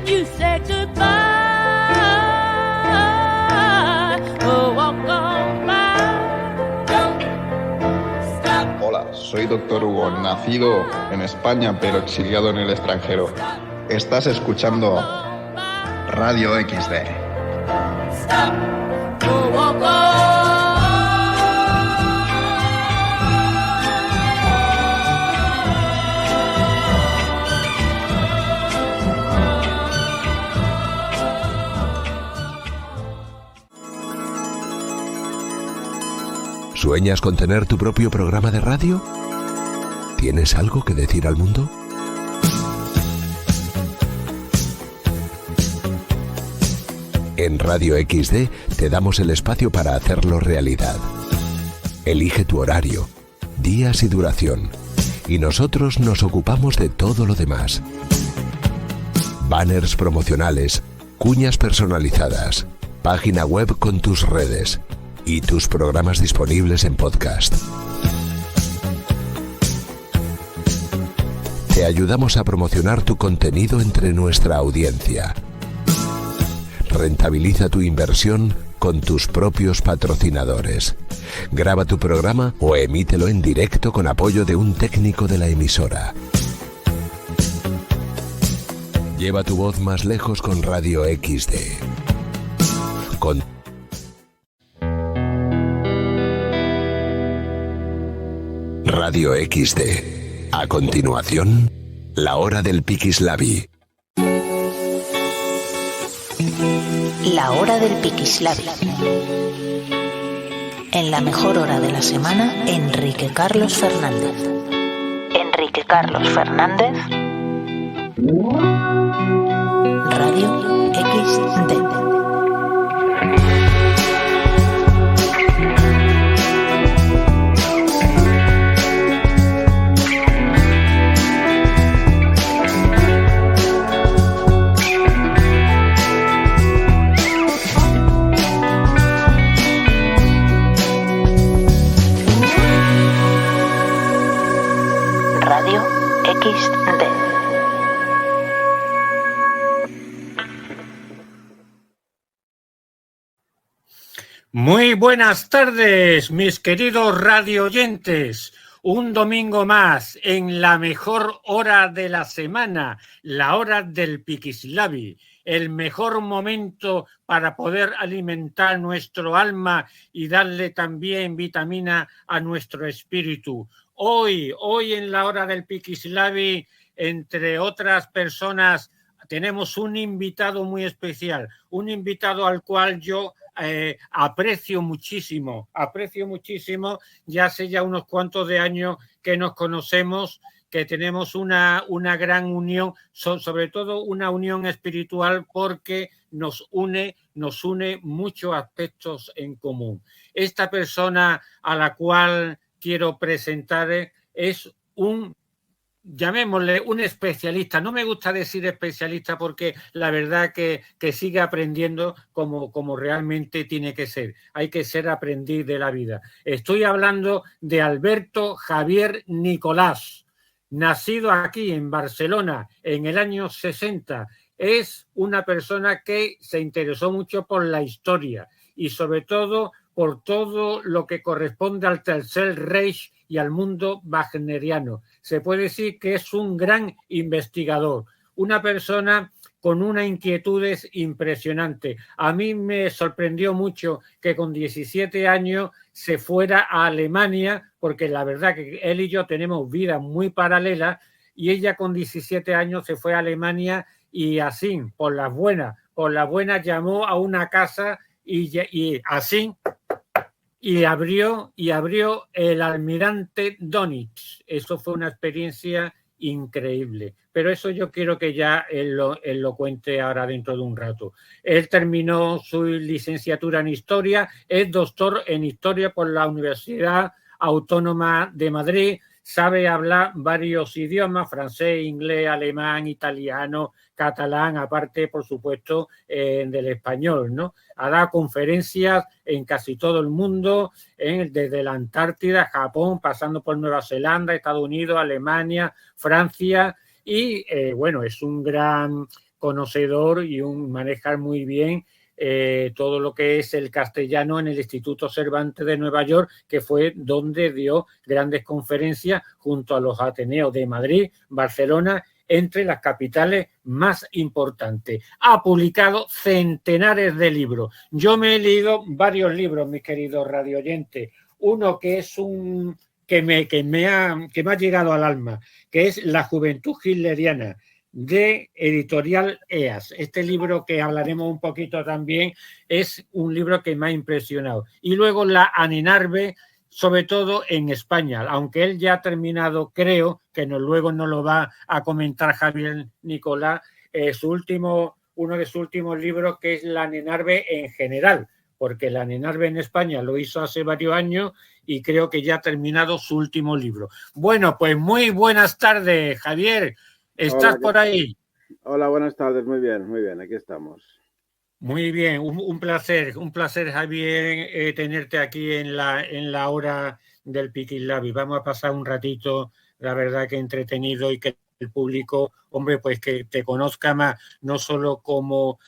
you said goodbye. Oh, walk on by. Don't stop. Hola, soy Dr. Hugo, nacido en España pero exiliado en el extranjero. Estás escuchando Radio XD. Stop. Oh, walk on. ¿Sueñas con tener tu propio programa de radio? ¿Tienes algo que decir al mundo? En Radio XD te damos el espacio para hacerlo realidad. Elige tu horario, días y duración, y nosotros nos ocupamos de todo lo demás. Banners promocionales, cuñas personalizadas, página web con tus redes y tus programas disponibles en podcast. Te ayudamos a promocionar tu contenido entre nuestra audiencia. Rentabiliza tu inversión con tus propios patrocinadores. Graba tu programa o emítelo en directo con apoyo de un técnico de la emisora. Lleva tu voz más lejos con Radio XD. Con Radio XD. A continuación, la hora del Pikislavi. La hora del Pikislavi. En la mejor hora de la semana, Enrique Carlos Fernández. Enrique Carlos Fernández. Radio XD. Radio XD. Muy buenas tardes, mis queridos radioyentes. Un domingo más en la mejor hora de la semana, la hora del Pikislavi, el mejor momento para poder alimentar nuestro alma y darle también vitamina a nuestro espíritu. Hoy en la hora del Pikislavi, entre otras personas, tenemos un invitado muy especial, un invitado al cual yo aprecio muchísimo, ya hace ya unos cuantos de años que nos conocemos, que tenemos una gran unión, sobre todo una unión espiritual porque nos une muchos aspectos en común. Esta persona a la cual quiero presentar es llamémosle un especialista. No me gusta decir especialista porque la verdad que sigue aprendiendo como realmente tiene que ser. Hay que ser aprendiz de la vida. Estoy hablando de Alberto Javier Nicolás, nacido aquí en Barcelona en el año 60. Es una persona que se interesó mucho por la historia y sobre todo por todo lo que corresponde al Tercer Reich y al mundo wagneriano. Se puede decir que es un gran investigador, una persona con una inquietudes impresionante. A mí me sorprendió mucho que con 17 años se fuera a Alemania, porque la verdad que él y yo tenemos vidas muy paralelas, y ella con 17 años se fue a Alemania y así, por las buenas llamó a una casa y así... Y abrió el Almirante Donitz. Eso fue una experiencia increíble. Pero eso yo quiero que ya él lo cuente ahora dentro de un rato. Él terminó su licenciatura en Historia, es doctor en Historia por la Universidad Autónoma de Madrid, sabe hablar varios idiomas, francés, inglés, alemán, italiano, catalán, aparte, por supuesto, del español, ¿no? Ha dado conferencias en casi todo el mundo, desde la Antártida, Japón, pasando por Nueva Zelanda, Estados Unidos, Alemania, Francia, y bueno, es un gran conocedor y un manejar muy bien todo lo que es el castellano en el Instituto Cervantes de Nueva York, que fue donde dio grandes conferencias junto a los Ateneos de Madrid, Barcelona, entre las capitales más importantes. Ha publicado centenares de libros. Yo me he leído varios libros, mis queridos radioyentes. Uno que es que me ha llegado al alma, que es La juventud hitleriana, de Editorial EAS. Este libro, que hablaremos un poquito también, es un libro que me ha impresionado. Y luego La Aninarbe, sobre todo en España, aunque él ya ha terminado, creo que luego nos lo va a comentar Javier Nicolás, uno de sus últimos libros, que es La Aninarbe en general, porque La Aninarbe en España lo hizo hace varios años y creo que ya ha terminado su último libro. Bueno, pues muy buenas tardes, Javier. ¿Estás por ahí? Hola, buenas tardes, muy bien, aquí estamos. Muy bien, un placer, Javier, tenerte aquí en la hora del Piquilabi. Vamos a pasar un ratito, la verdad que entretenido, y que el público, hombre, pues que te conozca más, no solo como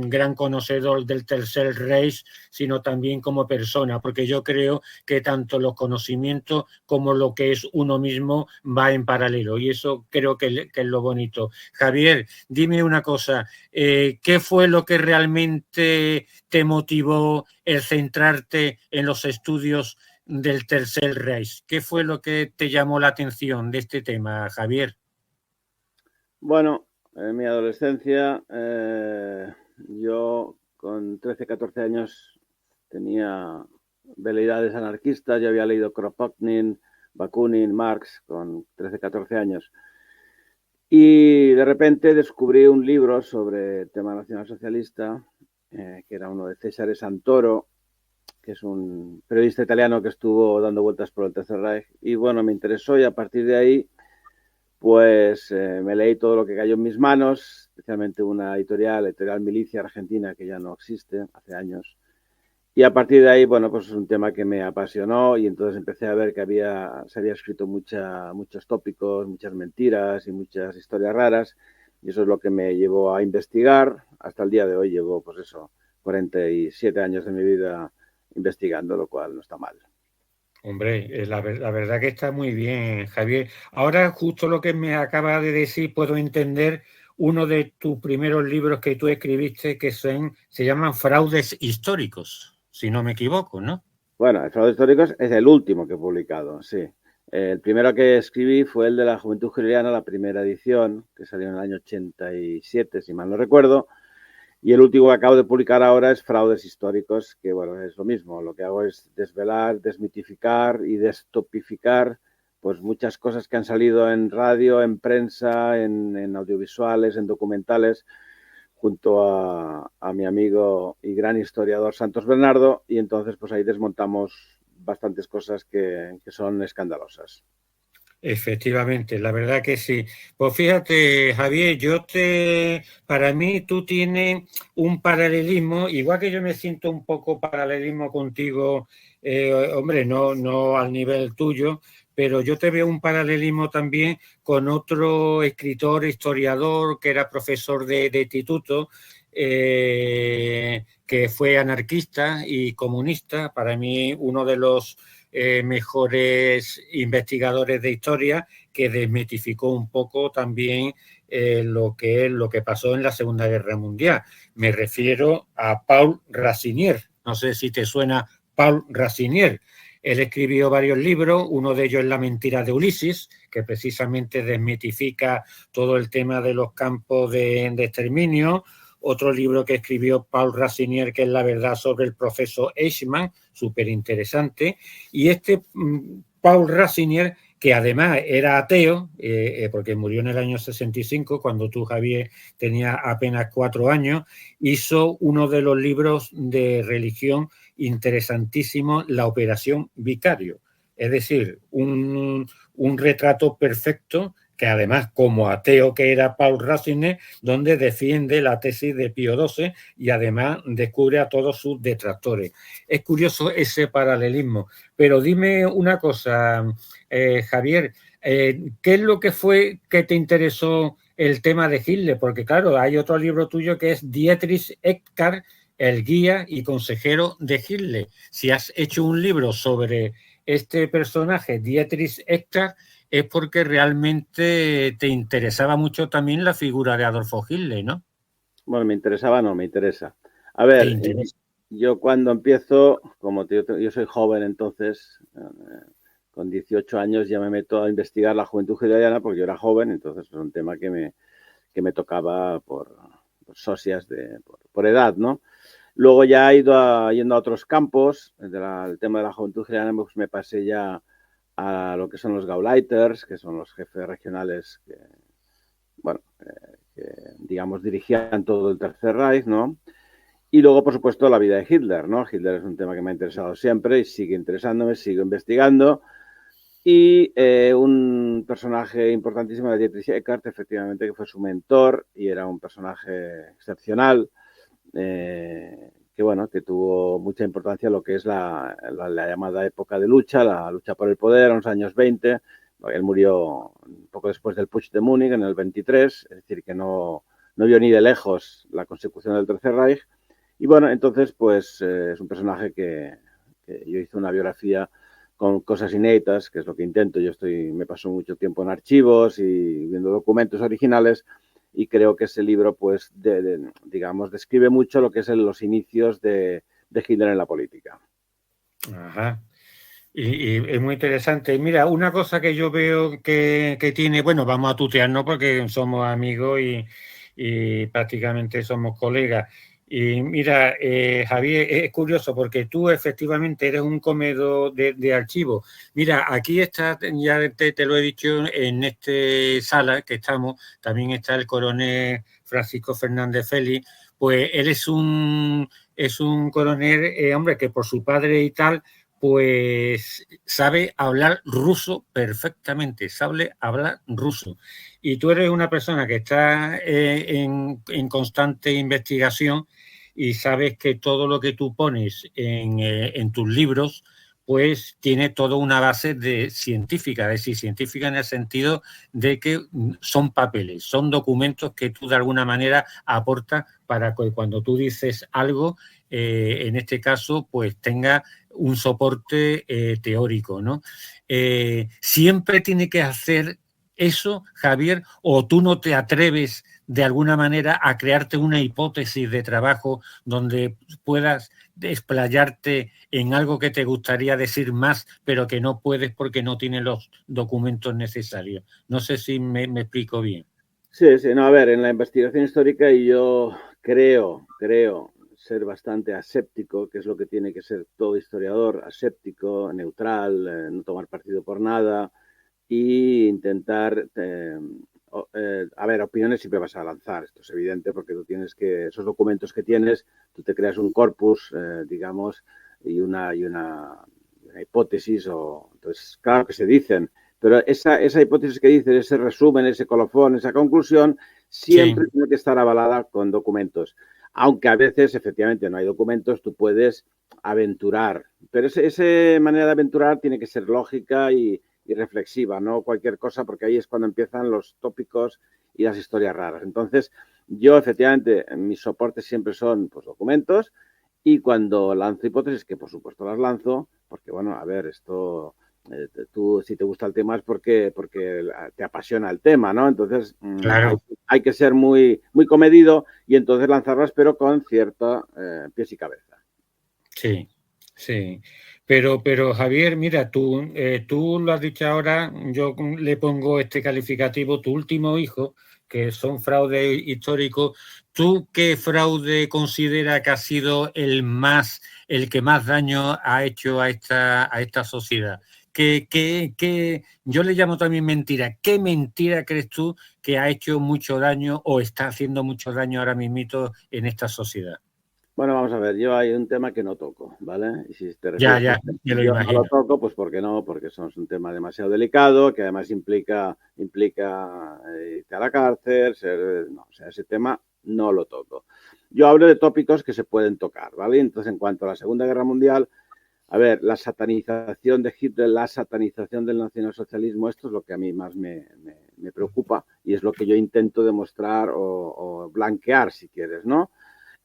gran conocedor del Tercer Reich, sino también como persona, porque yo creo que tanto los conocimientos como lo que es uno mismo va en paralelo, y eso creo que es lo bonito. Javier, dime una cosa, ¿qué fue lo que realmente te motivó el centrarte en los estudios del Tercer Reich? ¿Qué fue lo que te llamó la atención de este tema, Javier? Bueno, en mi adolescencia, yo con 13, 14 años tenía veleidades anarquistas. Yo había leído Kropotkin, Bakunin, Marx con 13, 14 años. Y de repente descubrí un libro sobre el tema nacionalsocialista, que era uno de Cesare Santoro, que es un periodista italiano que estuvo dando vueltas por el Tercer Reich. Y bueno, me interesó, y a partir de ahí pues me leí todo lo que cayó en mis manos, especialmente una editorial Milicia Argentina, que ya no existe, hace años. Y a partir de ahí, bueno, pues es un tema que me apasionó, y entonces empecé a ver que se había escrito muchos tópicos, muchas mentiras y muchas historias raras, y eso es lo que me llevó a investigar. Hasta el día de hoy llevo, 47 años de mi vida investigando, lo cual no está mal. Hombre, la verdad que está muy bien, Javier. Ahora, justo lo que me acaba de decir, puedo entender uno de tus primeros libros que tú escribiste, que se llaman Fraudes históricos, si no me equivoco, ¿no? Bueno, el Fraudes históricos es el último que he publicado, sí. El primero que escribí fue el de La juventud hitleriana, la primera edición, que salió en el año 87, si mal no recuerdo. Y el último que acabo de publicar ahora es Fraudes históricos, que bueno, es lo mismo. Lo que hago es desvelar, desmitificar y destopificar pues muchas cosas que han salido en radio, en prensa, en audiovisuales, en documentales, junto a mi amigo y gran historiador Santos Bernardo, y entonces pues ahí desmontamos bastantes cosas que son escandalosas. Efectivamente, la verdad que sí. Pues fíjate, Javier, para mí tú tienes un paralelismo, igual que yo me siento un poco paralelismo contigo, hombre, no al nivel tuyo, pero yo te veo un paralelismo también con otro escritor, historiador, que era profesor de instituto, que fue anarquista y comunista. Para mí, uno de los mejores investigadores de historia, que desmitificó un poco también lo que pasó en la Segunda Guerra Mundial. Me refiero a Paul Racinier. No sé si te suena Paul Racinier. Él escribió varios libros, uno de ellos es La mentira de Ulises, que precisamente desmitifica todo el tema de los campos de exterminio. Otro libro que escribió Paul Racinier, que es La verdad sobre el proceso Eichmann, súper interesante. Y Paul Racinier, que además era ateo, porque murió en el año 65, cuando tú, Javier, tenías apenas 4 años, hizo uno de los libros de religión interesantísimo, La operación Vicario. Es decir, un retrato perfecto, que además, como ateo que era Paul Racinier, donde defiende la tesis de Pío XII y además descubre a todos sus detractores. Es curioso ese paralelismo. Pero dime una cosa, Javier, ¿qué es lo que fue que te interesó el tema de Hitler, porque claro, hay otro libro tuyo que es Dietrich Eckart, el guía y consejero de Hitler. Si has hecho un libro sobre este personaje, Dietrich Eckart, es porque realmente te interesaba mucho también la figura de Adolfo Hitler, ¿no? Bueno, me interesaba, no, me interesa. A ¿Te ver, interesa? yo cuando empiezo, como yo soy joven, entonces, con 18 años ya me meto a investigar la juventud hitleriana porque yo era joven, entonces es un tema que me tocaba por socias, por edad, ¿no? Luego ya he ido yendo a otros campos, el tema de la juventud hitleriana, pues me pasé ya a lo que son los Gauleiters, que son los jefes regionales que, bueno, que digamos dirigían todo el Tercer Reich, ¿no? Y luego, por supuesto, la vida de Hitler, ¿no? Hitler es un tema que me ha interesado siempre y sigue interesándome, sigo investigando. Y un personaje importantísimo de Dietrich Eckart, efectivamente, que fue su mentor y era un personaje excepcional, que bueno, que tuvo mucha importancia en lo que es la llamada época de lucha, la lucha por el poder, en los años 20. Él murió un poco después del Putsch de Múnich, en el 23, es decir, que no vio ni de lejos la consecución del Tercer Reich. Y bueno, entonces, pues es un personaje que yo hice una biografía con cosas inéditas, que es lo que intento. Me paso mucho tiempo en archivos y viendo documentos originales y creo que ese libro, pues, digamos, describe mucho lo que es los inicios de Hitler en la política. Ajá. Y es muy interesante. Mira, una cosa que yo veo que tiene, bueno, vamos a tutearnos porque somos amigos y prácticamente somos colegas. Y mira, Javier, es curioso porque tú efectivamente eres un comedor de archivos. Mira, aquí está, ya te lo he dicho, en esta sala que estamos, también está el coronel Francisco Fernández Félix. Pues él es un coronel, hombre, que por su padre y tal, pues sabe hablar ruso perfectamente, sabe hablar ruso. Y tú eres una persona que está en constante investigación y sabes que todo lo que tú pones en tus libros, pues tiene toda una base de científica, es decir, científica en el sentido de que son papeles, son documentos que tú de alguna manera aportas para que cuando tú dices algo, en este caso, pues tenga un soporte teórico, ¿no? ¿Siempre tiene que hacer eso, Javier, o tú no te atreves de alguna manera a crearte una hipótesis de trabajo donde puedas explayarte en algo que te gustaría decir más, pero que no puedes porque no tienes los documentos necesarios? No sé si me explico bien. Sí, sí, no, a ver, en la investigación histórica yo creo ser bastante aséptico, que es lo que tiene que ser todo historiador, aséptico, neutral, no tomar partido por nada e intentar, a ver, opiniones siempre vas a lanzar, esto es evidente, porque tú tienes que, esos documentos que tienes, tú te creas un corpus, digamos, y una hipótesis, entonces, claro que se dicen, pero esa hipótesis que dices, ese resumen, ese colofón, esa conclusión, siempre tiene que estar avalada con documentos. Aunque a veces, efectivamente, no hay documentos, tú puedes aventurar. Pero esa manera de aventurar tiene que ser lógica y reflexiva, no cualquier cosa, porque ahí es cuando empiezan los tópicos y las historias raras. Entonces, yo, efectivamente, mis soportes siempre son pues, documentos y cuando lanzo hipótesis, que por supuesto las lanzo, porque, bueno, a ver, esto... tú, si te gusta el tema es porque te apasiona el tema, ¿no? Entonces, claro, hay que ser muy, muy comedido y entonces lanzarlas, pero con cierta pies y cabeza. sí, sí. Pero Javier, mira, tú lo has dicho ahora, yo le pongo este calificativo, tu último hijo, que son fraudes históricos. ¿Tú qué fraude considera que ha sido el que más daño ha hecho a esta sociedad? ¿Qué yo le llamo también mentira? ¿Qué mentira crees tú que ha hecho mucho daño o está haciendo mucho daño ahora mismito en esta sociedad? Bueno, vamos a ver, yo hay un tema que no toco, ¿vale? Y si te Ya, refieres, me lo yo no imagino. lo toco, pues ¿por qué no? Porque eso es un tema demasiado delicado, que además implica irte a la cárcel, no, o sea, ese tema no lo toco. Yo hablo de tópicos que se pueden tocar, ¿vale? Entonces, en cuanto a la Segunda Guerra Mundial, a ver, la satanización de Hitler, la satanización del nacionalsocialismo, esto es lo que a mí más me preocupa y es lo que yo intento demostrar o blanquear, si quieres, ¿no?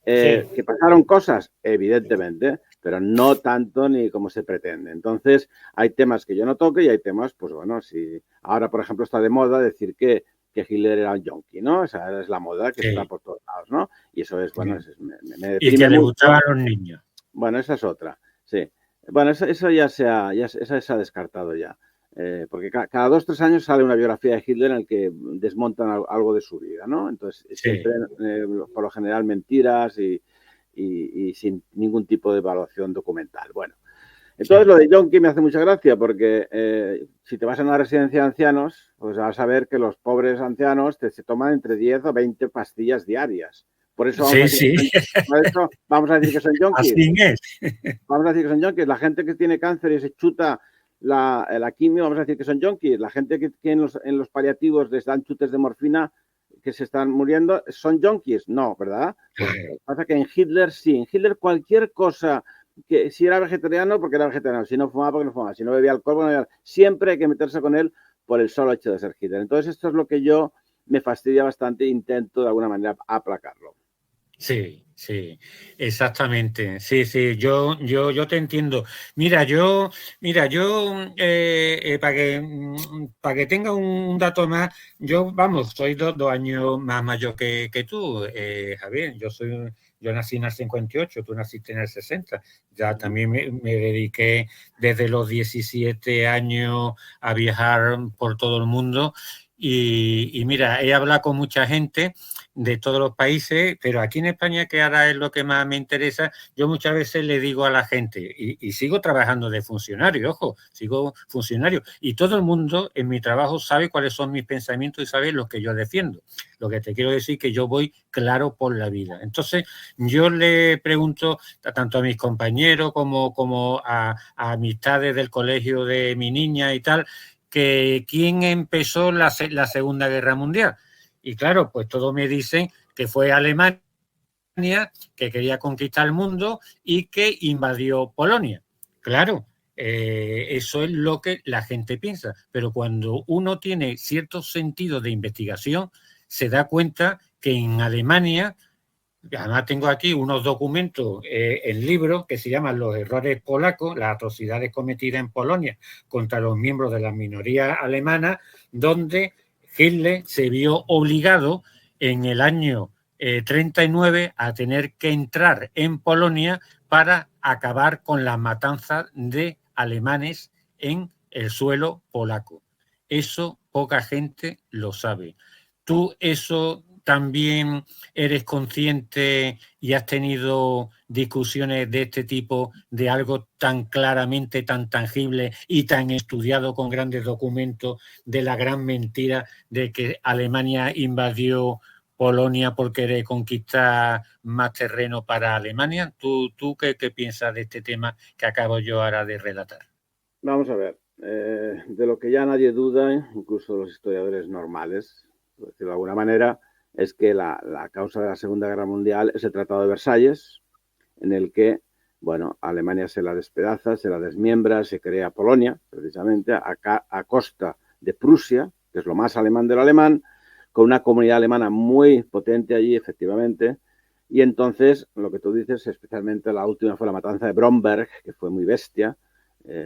Sí. ¿Que pasaron cosas? Evidentemente, pero no tanto ni como se pretende. Entonces, hay temas que yo no toco y hay temas, pues bueno, si ahora, por ejemplo, está de moda decir que Hitler era un yonki, ¿no? Esa es la moda que Sí. está por todos lados, ¿no? Y eso es, bueno, me Y deprime que le mucho. gustaban los niños. Bueno, esa es otra, sí. Bueno, eso ya se ha descartado ya. Porque cada 2 o 3 años sale una biografía de Hitler en la que desmontan algo de su vida, ¿no? Entonces, siempre, por lo general, mentiras y sin ningún tipo de evaluación documental. Bueno, entonces lo de yonki me hace mucha gracia porque si te vas a una residencia de ancianos, pues vas a ver que los pobres ancianos se toman entre 10 o 20 pastillas diarias. Por eso vamos a decir que son yonkis. Así es. Vamos a decir que son yonkis. La gente que tiene cáncer y se chuta la quimio, vamos a decir que son yonkis. La gente que en los paliativos les dan chutes de morfina que se están muriendo, ¿son yonkis? No, ¿verdad? Pues pasa que en Hitler sí. En Hitler cualquier cosa, que si era vegetariano, porque era vegetariano. Si no fumaba, porque no fumaba. Si no bebía alcohol, porque no bebía alcohol. Siempre hay que meterse con él por el solo hecho de ser Hitler. Entonces esto es lo que yo me fastidia bastante e intento de alguna manera aplacarlo. Sí, sí, exactamente. Sí, sí, yo te entiendo. Mira, para que tenga un dato más, yo, vamos, soy 2 años más mayor que tú, Javier. Yo nací en el 58, tú naciste en el 60. Ya también me dediqué desde los 17 años a viajar por todo el mundo. Y mira, he hablado con mucha gente de todos los países, pero aquí en España, que ahora es lo que más me interesa, yo muchas veces le digo a la gente, y sigo trabajando de funcionario, ojo, sigo funcionario, y todo el mundo en mi trabajo sabe cuáles son mis pensamientos y sabe lo que yo defiendo. Lo que te quiero decir es que yo voy claro por la vida. Entonces, yo le pregunto tanto a mis compañeros como a amistades del colegio de mi niña y tal, que quién empezó la Segunda Guerra Mundial. Y claro, pues todos me dicen que fue Alemania, que quería conquistar el mundo y que invadió Polonia. Claro, eso es lo que la gente piensa. Pero cuando uno tiene cierto sentido de investigación, se da cuenta que en Alemania, además tengo aquí unos documentos en libros que se llaman Los errores polacos, las atrocidades cometidas en Polonia contra los miembros de la minoría alemana, donde Hitler se vio obligado en el año 39 a tener que entrar en Polonia para acabar con la matanza de alemanes en el suelo polaco. Eso poca gente lo sabe. Tú eso también eres consciente y has tenido discusiones de este tipo, de algo tan claramente, tan tangible y tan estudiado con grandes documentos, de la gran mentira de que Alemania invadió Polonia por querer conquistar más terreno para Alemania. ¿Tú qué piensas de este tema que acabo yo ahora de relatar? Vamos a ver, de lo que ya nadie duda, incluso los historiadores normales, por decirlo de alguna manera, es que la causa de la Segunda Guerra Mundial es el Tratado de Versalles, en el que, bueno, Alemania se la despedaza, se la desmiembra, se crea Polonia, precisamente, a costa de Prusia, que es lo más alemán de lo alemán, con una comunidad alemana muy potente allí, efectivamente. Y entonces, lo que tú dices, especialmente la última fue la matanza de Bromberg, que fue muy bestia,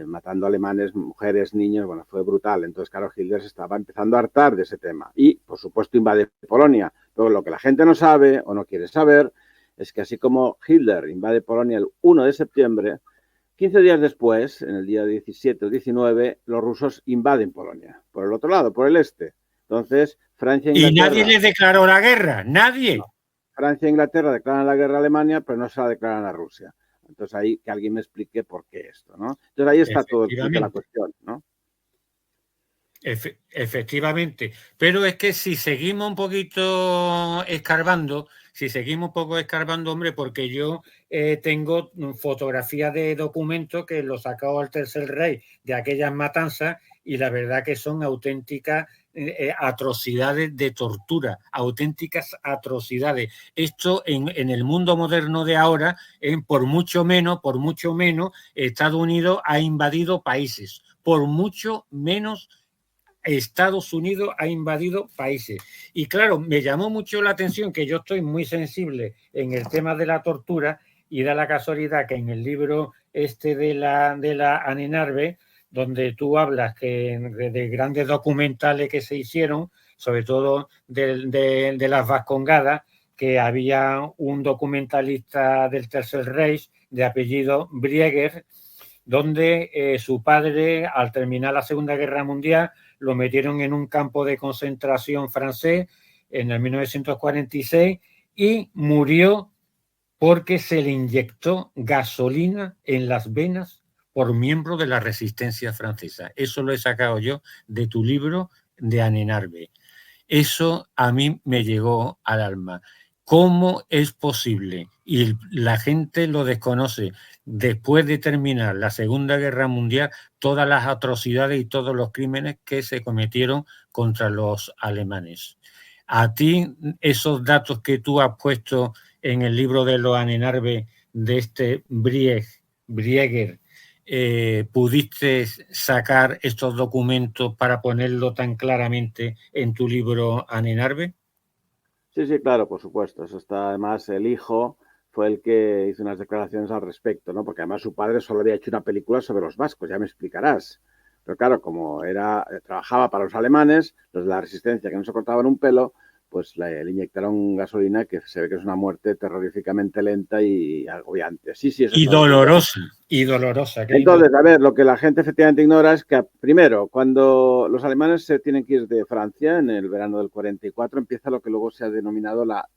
matando alemanes, mujeres, niños, bueno, fue brutal. Entonces, claro, Hitler se estaba empezando a hartar de ese tema. Y, por supuesto, invade Polonia. Pero lo que la gente no sabe o no quiere saber es que así como Hitler invade Polonia el 1 de septiembre, 15 días después, en el día 17 o 19, los rusos invaden Polonia. Por el otro lado, por el este. Entonces, Francia e Inglaterra... Y nadie les declaró la guerra, nadie. No. Francia e Inglaterra declaran la guerra a Alemania, pero no se la declaran a Rusia. Entonces ahí que alguien me explique por qué esto, ¿no? Entonces ahí está toda la cuestión, ¿no? Efectivamente, pero es que si seguimos un poquito escarbando, hombre, porque yo tengo fotografías de documentos que los sacó el Tercer Reich de aquellas matanzas y la verdad que son auténticas atrocidades de tortura, auténticas atrocidades. Esto en el mundo moderno de ahora, por mucho menos, Estados Unidos ha invadido países, por mucho menos Estados Unidos ha invadido países. Y claro, me llamó mucho la atención que yo estoy muy sensible en el tema de la tortura y da la casualidad que en el libro de la Anne Narbe, donde tú hablas de grandes documentales que se hicieron, sobre todo de las Vascongadas, que había un documentalista del Tercer Reich de apellido Brieger, donde su padre, al terminar la Segunda Guerra Mundial, lo metieron en un campo de concentración francés en el 1946 y murió porque se le inyectó gasolina en las venas por miembro de la resistencia francesa. Eso lo he sacado yo de tu libro de Anne Narbe. Eso a mí me llegó al alma. ¿Cómo es posible? Y la gente lo desconoce. Después de terminar la Segunda Guerra Mundial, todas las atrocidades y todos los crímenes que se cometieron contra los alemanes. A ti, esos datos que tú has puesto en el libro de los Anne Narbe de este Brieger, ¿pudiste sacar estos documentos para ponerlo tan claramente en tu libro Anne Narbe? Sí, sí, claro, por supuesto. Eso está, además, el hijo fue el que hizo unas declaraciones al respecto, ¿no? Porque además su padre solo había hecho una película sobre los vascos, ya me explicarás. Pero claro, como trabajaba para los alemanes, los de la resistencia que no se cortaban un pelo, pues le inyectaron gasolina, que se ve que es una muerte terroríficamente lenta y agobiante. Sí, sí, eso y dolorosa, y dolorosa. Entonces, a ver, lo que la gente efectivamente ignora es que, primero, cuando los alemanes se tienen que ir de Francia en el verano del 44, empieza lo que luego se ha denominado la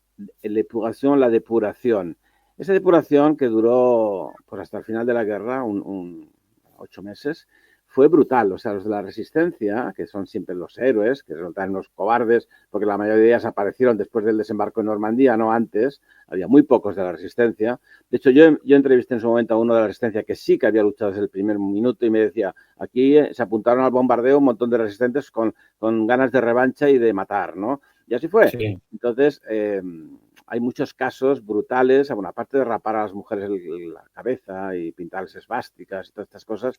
depuración. Esa depuración, que duró pues hasta el final de la guerra, 8 meses, fue brutal. O sea, los de la resistencia, que son siempre los héroes, que resultan unos cobardes, porque la mayoría de ellas aparecieron después del desembarco en Normandía, no antes, había muy pocos de la resistencia. De hecho, yo entrevisté en su momento a uno de la resistencia que sí que había luchado desde el primer minuto y me decía, aquí se apuntaron al bombardeo un montón de resistentes con ganas de revancha y de matar, ¿no? Y así fue. Sí. Entonces, hay muchos casos brutales, bueno, aparte de rapar a las mujeres la cabeza y pintarles esvásticas y todas estas cosas,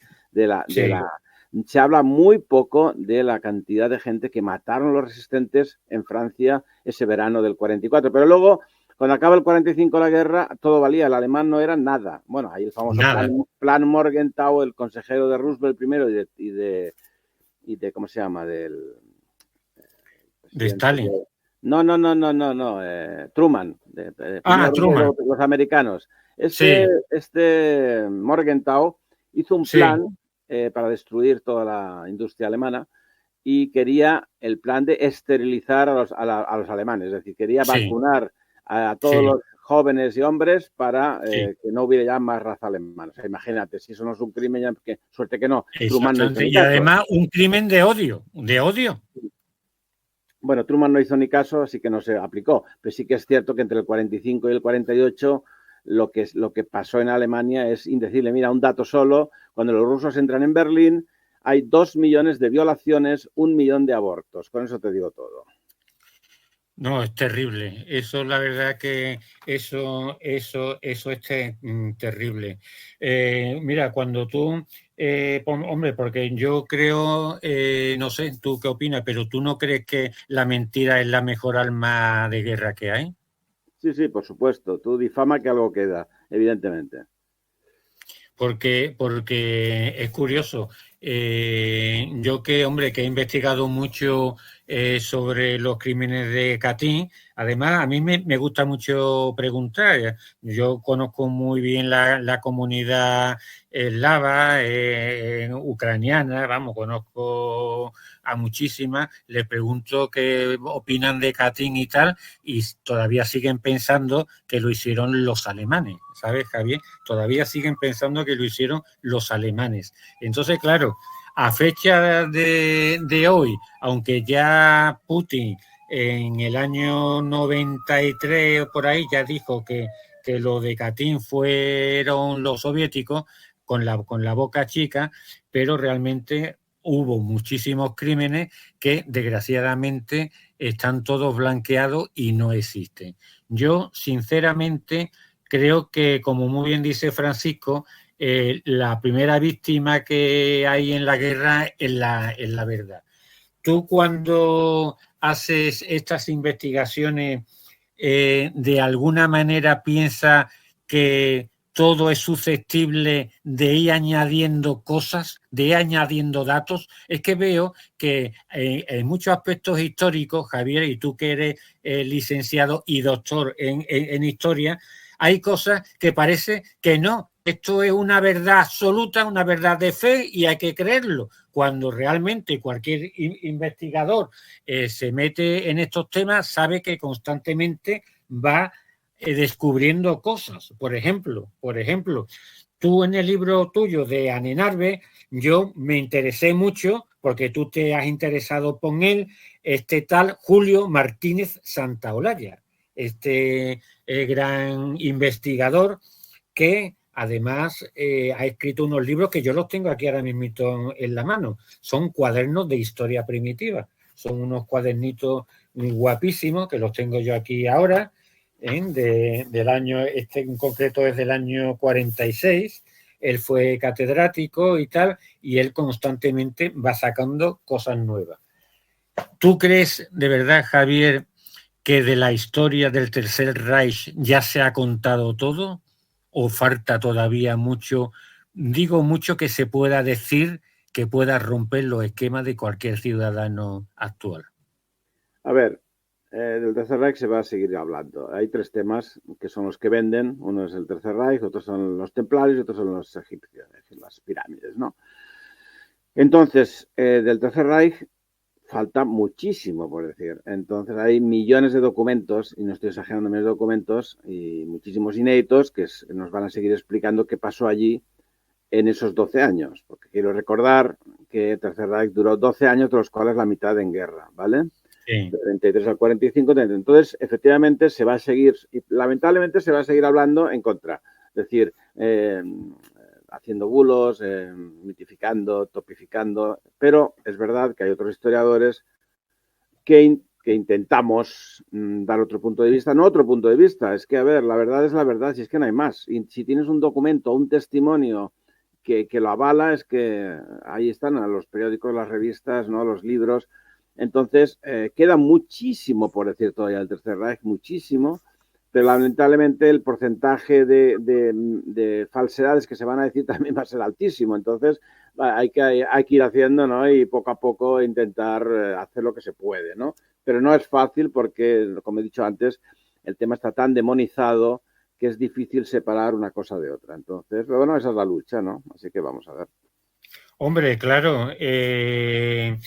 se habla muy poco de la cantidad de gente que mataron los resistentes en Francia ese verano del 44. Pero luego, cuando acaba el 45 la guerra, todo valía, el alemán no era nada. Bueno, hay el famoso plan Morgenthau, el consejero de Roosevelt primero y de ¿cómo se llama? De Stalin. Truman. Truman. Los americanos. Este Morgenthau hizo un plan para destruir toda la industria alemana y quería el plan de esterilizar a los alemanes. Es decir, quería vacunar a todos los jóvenes y hombres para que no hubiera ya más raza alemana. O sea, imagínate, si eso no es un crimen, ya, que suerte que no. Truman no hizo ni caso. Además, un crimen de odio. Bueno, Truman no hizo ni caso, así que no se aplicó. Pero sí que es cierto que entre el 45 y el 48 lo que pasó en Alemania es indecible. Mira, un dato solo, cuando los rusos entran en Berlín hay 2 millones de violaciones, 1 millón de abortos. Con eso te digo todo. No, es terrible. Eso, la verdad que eso es terrible. Mira, cuando tú, hombre, porque yo creo, no sé, tú qué opinas, pero ¿tú no crees que la mentira es la mejor arma de guerra que hay? Sí, por supuesto. Tú difama que algo queda, evidentemente. Porque es curioso. Yo que he investigado mucho sobre los crímenes de Katyn, además a mí me gusta mucho preguntar. Yo conozco muy bien la comunidad eslava, ucraniana, conozco a muchísimas, les pregunto qué opinan de Katyn y tal, y todavía siguen pensando que lo hicieron los alemanes, ¿sabes, Javier? Todavía siguen pensando que lo hicieron los alemanes. Entonces, claro, a fecha de hoy, aunque ya Putin en el año 93 por ahí ya dijo que lo de Katyn fueron los soviéticos con la boca chica, pero realmente hubo muchísimos crímenes que desgraciadamente están todos blanqueados y no existen. Yo, sinceramente, creo que, como muy bien dice Francisco, la primera víctima que hay en la guerra es la verdad. tú cuando haces estas investigaciones, de alguna manera piensas que todo es susceptible de ir añadiendo cosas, de ir añadiendo datos. Es que veo que en muchos aspectos históricos, Javier, y tú que eres licenciado y doctor en historia, hay cosas que parece que no. Esto es una verdad absoluta, una verdad de fe y hay que creerlo. Cuando realmente cualquier investigador se mete en estos temas, sabe que constantemente va descubriendo cosas. Por ejemplo, tú en el libro tuyo de Anenarbe, yo me interesé mucho porque tú te has interesado por él, este tal Julio Martínez Santaolalla, este gran investigador que además ha escrito unos libros que yo los tengo aquí ahora mismo en la mano. Son cuadernos de historia primitiva. Son unos cuadernitos guapísimos que los tengo yo aquí ahora. Del año, este en concreto es del año 46, él fue catedrático y tal, y él constantemente va sacando cosas nuevas. ¿Tú crees de verdad, Javier, que de la historia del Tercer Reich ya se ha contado todo o falta todavía mucho? Digo mucho que se pueda decir, que pueda romper los esquemas de cualquier ciudadano actual. A ver, del Tercer Reich se va a seguir hablando. Hay tres temas que son los que venden. Uno es el Tercer Reich, otros son los templarios y otros son los egipcios, las pirámides, ¿no? Entonces, del Tercer Reich falta muchísimo, por decir. Entonces, hay millones de documentos, y no estoy exagerando, millones de documentos, y muchísimos inéditos que nos van a seguir explicando qué pasó allí en esos 12 años. Porque quiero recordar que el Tercer Reich duró 12 años, de los cuales la mitad en guerra, ¿vale? Sí. De 33 al 45. Entonces, efectivamente, se va a seguir, y lamentablemente se va a seguir hablando en contra. Es decir, haciendo bulos, mitificando, topificando, pero es verdad que hay otros historiadores que intentamos dar otro punto de vista. No otro punto de vista, es que, a ver, la verdad es la verdad, si es que no hay más. Y si tienes un documento, un testimonio que lo avala, es que ahí están los periódicos, las revistas, ¿no?, los libros. Entonces, queda muchísimo por decir todavía del Tercer Reich, muchísimo, pero lamentablemente el porcentaje de falsedades que se van a decir también va a ser altísimo. Entonces, hay que ir haciendo, ¿no?, y poco a poco intentar hacer lo que se puede, ¿no? Pero no es fácil porque, como he dicho antes, el tema está tan demonizado que es difícil separar una cosa de otra. Entonces, pero bueno, esa es la lucha, ¿no? Así que vamos a ver. Hombre, claro, eso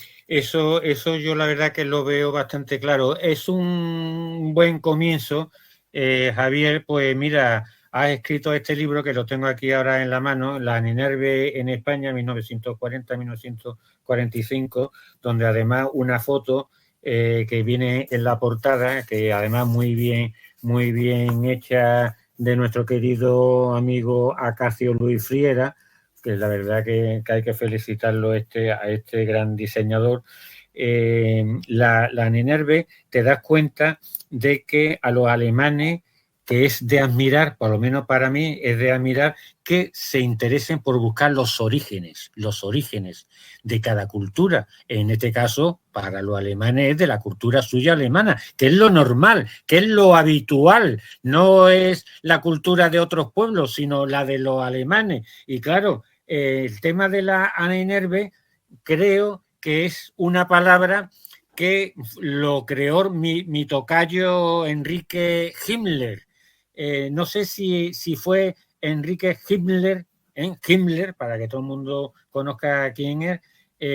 yo la verdad que lo veo bastante claro. Es un buen comienzo, Javier. Pues mira, has escrito este libro que lo tengo aquí ahora en la mano, La Anenarbe en España, 1940-1945, donde además una foto que viene en la portada, que además muy bien hecha, de nuestro querido amigo Acacio Luis Friera, que la verdad que hay que felicitarlo a este gran diseñador. La Anenarbe, te das cuenta de que a los alemanes, que es de admirar, por lo menos para mí, es de admirar que se interesen por buscar los orígenes de cada cultura. En este caso, para los alemanes es de la cultura suya alemana, que es lo normal, que es lo habitual, no es la cultura de otros pueblos, sino la de los alemanes. Y claro, el tema de la Anenarbe creo que es una palabra que lo creó mi tocayo Enrique Himmler. No sé si fue Enrique Himmler, para que todo el mundo conozca quién es,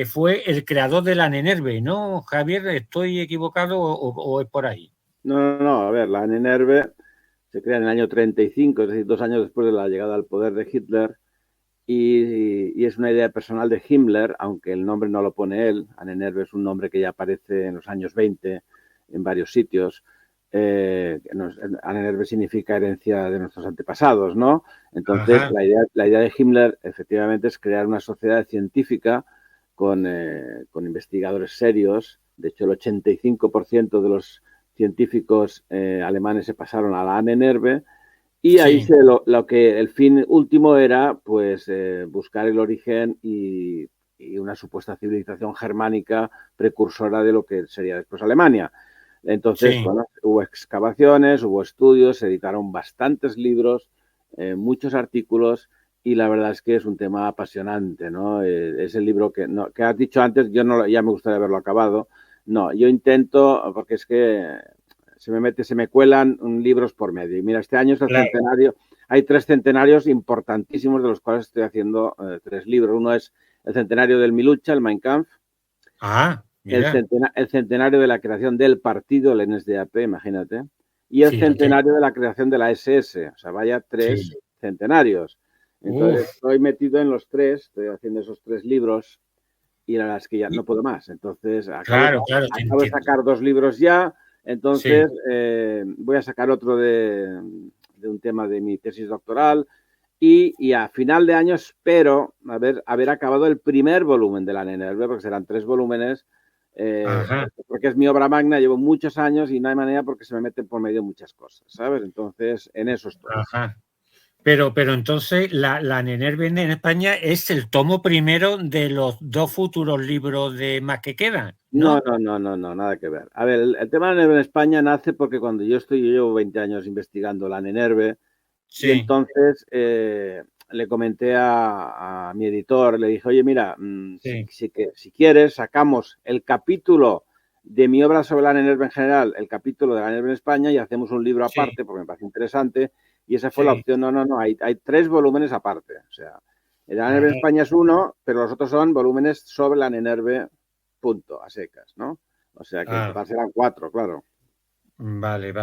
fue el creador de la Anenarbe, ¿no, Javier? ¿Estoy equivocado o es por ahí? No, a ver, la Anenarbe se crea en el año 35, es decir, 2 años después de la llegada al poder de Hitler, y es una idea personal de Himmler, aunque el nombre no lo pone él. Anenarbe es un nombre que ya aparece en los años 20 en varios sitios. Anenarbe significa herencia de nuestros antepasados, ¿no? Entonces, la idea de Himmler efectivamente es crear una sociedad científica con investigadores serios. De hecho, el 85% de los científicos alemanes se pasaron a la Anenarbe, y ahí lo que el fin último era, pues, buscar el origen y y una supuesta civilización germánica precursora de lo que sería después Alemania. Entonces, Sí. bueno, hubo excavaciones, hubo estudios, se editaron bastantes libros, muchos artículos, y la verdad es que es un tema apasionante, ¿no? Es el libro que has dicho antes, yo no, ya me gustaría haberlo acabado. No, yo intento, porque es que se me cuelan libros por medio. Y mira, este año es el Claro. centenario, hay 3 centenarios importantísimos de los cuales estoy haciendo 3 libros. Uno es el centenario del Milucha, el Mein Kampf, Ah, mira. el centenario de la creación del partido, el NSDAP, imagínate, y el Fíjate. centenario de la creación de la SS, o sea, vaya 3 Sí. centenarios. Entonces, Uf, estoy metido en los 3, estoy haciendo esos 3 libros, y la verdad es que ya no puedo más. Entonces, claro, claro, te acabo de entiendo. sacar 2 libros ya, Sí. entonces voy a sacar otro de un tema de mi tesis doctoral, y a final de año espero haber acabado el primer volumen de la NNRB, porque serán 3 volúmenes, Ajá. porque es mi obra magna, llevo muchos años y no hay manera porque se me meten por medio muchas cosas, ¿sabes? Entonces, en eso estoy. Ajá. Pero entonces la Nenerve en España es el tomo primero de los 2 futuros libros de más que quedan, No, ¿no? nada que ver. A ver, el tema de la NERVE en España nace porque cuando yo llevo 20 años investigando la NERVE, y Sí, entonces le comenté a mi editor, le dije, oye, mira, sí, si quieres, sacamos el capítulo de mi obra sobre la NERVE en general, el capítulo de la NERVE en España, y hacemos un libro sí, aparte, porque me parece interesante, y esa fue la sí. opción. No, hay 3 volúmenes aparte. O sea, la NERVE en Ajá. España es uno, pero los otros son volúmenes sobre la NERVE, punto, a secas, ¿no? O sea que en Ah, total serán 4, claro. vale,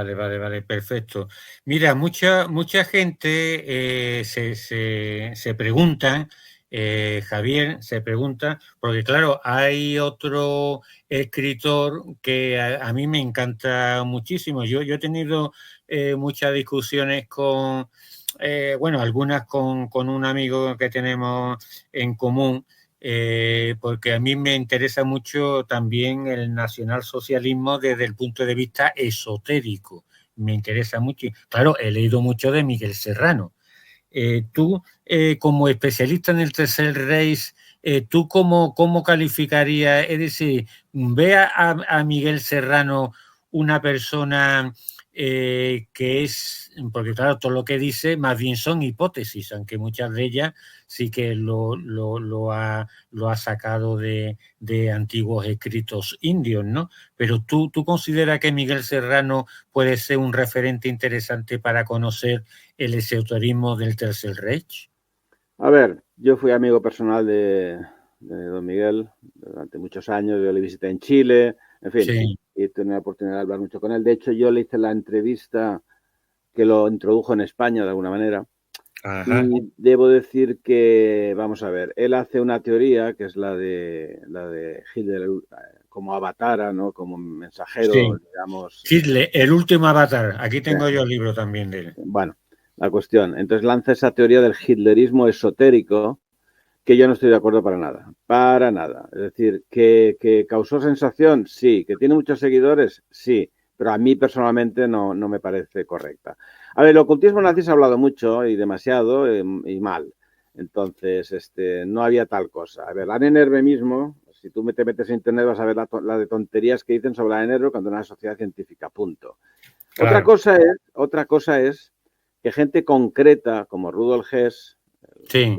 perfecto. Mira, mucha gente se pregunta, Javier, se pregunta, porque claro, hay otro escritor que a mí me encanta muchísimo. Yo he tenido muchas discusiones bueno, algunas con un amigo que tenemos en común, porque a mí me interesa mucho también el nacionalsocialismo desde el punto de vista esotérico. Me interesa mucho. Claro, he leído mucho de Miguel Serrano. Tú, como especialista en el Tercer Reich, ¿tú cómo calificarías? Es decir, ¿ve a Miguel Serrano una persona que es, porque claro, todo lo que dice más bien son hipótesis, aunque muchas de ellas sí que lo ha sacado de antiguos escritos indios, ¿no? Pero ¿tú consideras que Miguel Serrano puede ser un referente interesante para conocer el esoterismo del Tercer Reich? A ver, yo fui amigo personal de don Miguel durante muchos años. Yo le visité en Chile, en fin, Sí, y tuve la oportunidad de hablar mucho con él. De hecho, yo le hice la entrevista que lo introdujo en España de alguna manera. ajá, Y debo decir que, vamos a ver, él hace una teoría que es la de Hitler como avatara, ¿no? Como mensajero, sí. digamos. Hitler, el último avatar. Aquí Sí. tengo yo el libro también de él. Bueno, la cuestión. Entonces lanza esa teoría del hitlerismo esotérico, que yo no estoy de acuerdo para nada. Para nada. Es decir, que causó sensación, sí. Que tiene muchos seguidores, sí. Pero a mí personalmente no me parece correcta. A ver, el ocultismo nazi se ha hablado mucho y demasiado y mal. Entonces, no había tal cosa. A ver, la NNRB mismo, si tú te metes en internet vas a ver la de tonterías que dicen sobre la NNRB cuando es una sociedad científica, punto. Claro, Otra cosa es que gente concreta como Rudolf Hess, sí,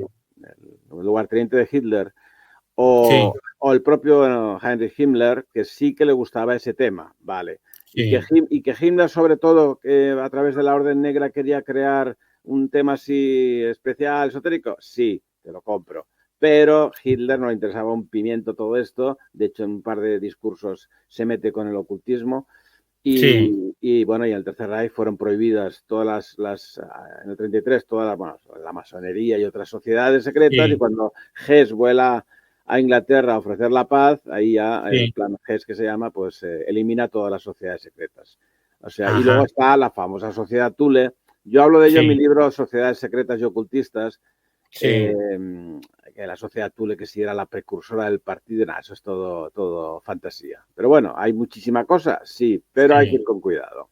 el lugarteniente de Hitler, sí, o el propio Heinrich Himmler, que sí que le gustaba ese tema, vale. sí. Y que Himmler, sobre todo, a través de la Orden Negra quería crear un tema así especial, esotérico, sí, te lo compro. Pero Hitler no le interesaba un pimiento todo esto. De hecho, en un par de discursos se mete con el ocultismo. Sí, Y bueno, y en el Tercer Reich fueron prohibidas en el 33, la masonería y otras sociedades secretas, y sí, cuando Hess vuela a Inglaterra a ofrecer la paz, ahí ya el sí. plan Hess, que se llama, pues elimina todas las sociedades secretas. O sea, y luego Ajá, está la famosa sociedad Thule. Yo hablo de ello en mi sí, libro Sociedades Secretas y Ocultistas, sí. que la sociedad Thule, que si era la precursora del partido, nada, eso es todo fantasía. Pero bueno, hay muchísima cosa, sí, pero hay que Sí. ir con cuidado.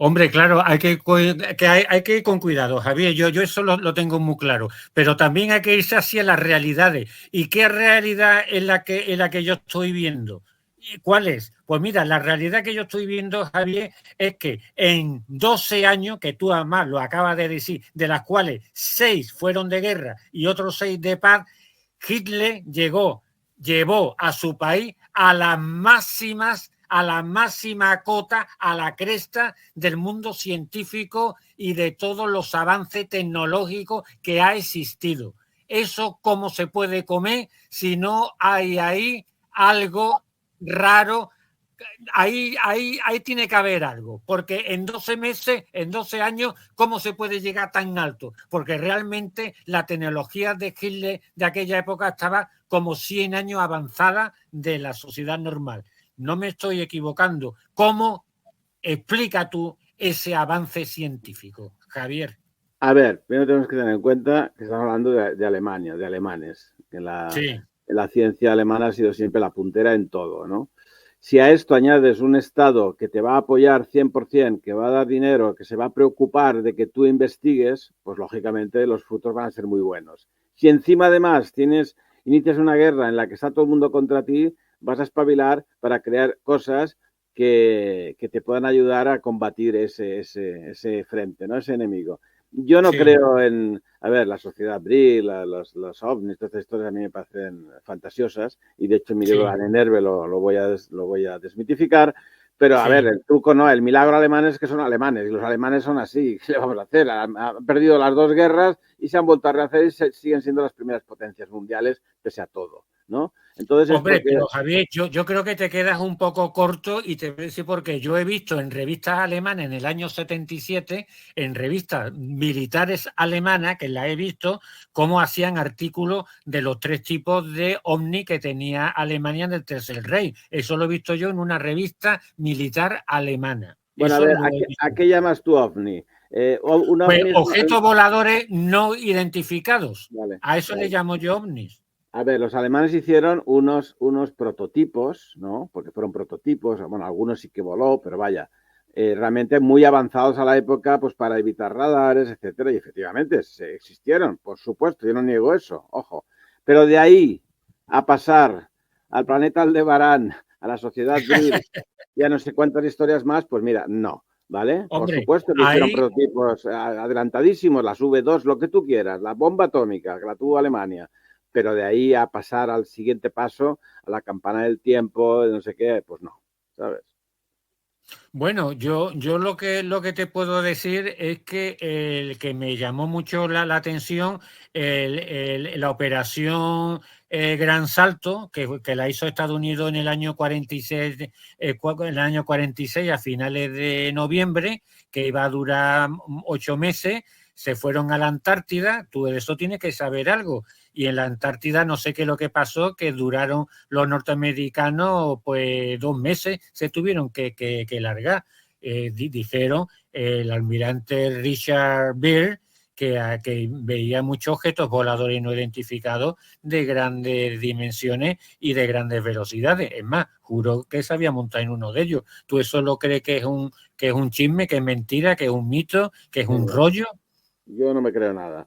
Hombre, claro, hay que ir con cuidado, Javier. Yo eso lo tengo muy claro. Pero también hay que irse hacia las realidades. ¿Y qué realidad es la que yo estoy viendo? ¿Y cuál es? Pues mira, la realidad que yo estoy viendo, Javier, es que en 12 años, que tú además lo acabas de decir, de las cuales 6 fueron de guerra y otros 6 de paz, Hitler llevó a su país a la máxima cota, a la cresta del mundo científico y de todos los avances tecnológicos que ha existido. ¿Eso cómo se puede comer si no hay ahí algo raro? Ahí tiene que haber algo, porque en 12 meses, en 12 años, ¿cómo se puede llegar tan alto? Porque realmente la tecnología de Hitler de aquella época estaba como 100 años avanzada de la sociedad normal. No me estoy equivocando. ¿Cómo explica tú ese avance científico, Javier? A ver, primero tenemos que tener en cuenta que estamos hablando de Alemania, de alemanes, que la ciencia alemana ha sido siempre la puntera en todo, ¿no? Si a esto añades un Estado que te va a apoyar 100%, que va a dar dinero, que se va a preocupar de que tú investigues, pues lógicamente los frutos van a ser muy buenos. Si encima además inicias una guerra en la que está todo el mundo contra ti, vas a espabilar para crear cosas que te puedan ayudar a combatir ese frente, ¿no? Ese enemigo. Yo no creo en, la sociedad Brill, los ovnis, todas estas historias a mí me parecen fantasiosas y de hecho en mi libro La Nerve lo voy a desmitificar, pero a ver, el truco no, el milagro alemán es que son alemanes y los alemanes son así, ¿qué le vamos a hacer? Han perdido las 2 guerras y se han vuelto a rehacer y siguen siendo las primeras potencias mundiales pese a todo, ¿no? Entonces, hombre, pero Javier, yo creo que te quedas un poco corto y te voy a decir porque yo he visto en revistas alemanas en el año 77, en revistas militares alemanas, que las he visto, cómo hacían artículos de los 3 tipos de ovni que tenía Alemania en el Tercer Reich. Eso lo he visto yo en una revista militar alemana. Bueno, eso a ver, ¿a qué llamas tú ovni? Pues, objetos voladores no identificados. Vale, a eso le llamo yo ovnis. A ver, los alemanes hicieron unos prototipos, ¿no? Porque fueron prototipos, bueno, algunos sí que voló, pero vaya, realmente muy avanzados a la época, pues para evitar radares, etcétera, y efectivamente existieron, por supuesto, yo no niego eso, ojo. Pero de ahí a pasar al planeta Aldebarán, a la sociedad Brill, ya no sé cuántas historias más, pues mira, no. ¿Vale? Hombre, por supuesto que hicieron prototipos adelantadísimos, las V2, lo que tú quieras, la bomba atómica que la tuvo Alemania, pero de ahí a pasar al siguiente paso, a la campana del tiempo, no sé qué, pues no, ¿sabes? Bueno, yo lo que te puedo decir es que el que me llamó mucho la atención, la operación Gran Salto, que la hizo Estados Unidos en el año 46, a finales de noviembre, que iba a durar 8 meses, se fueron a la Antártida, tú de eso tienes que saber algo. Y en la Antártida no sé qué es lo que pasó, que duraron los norteamericanos pues 2 meses, se tuvieron que largar. Dijeron el almirante Richard Byrd que veía muchos objetos voladores no identificados de grandes dimensiones y de grandes velocidades. Es más, juró que se había montado en uno de ellos. ¿Tú eso lo crees que es un chisme, que es mentira, que es un mito, que es un rollo? Yo no me creo nada.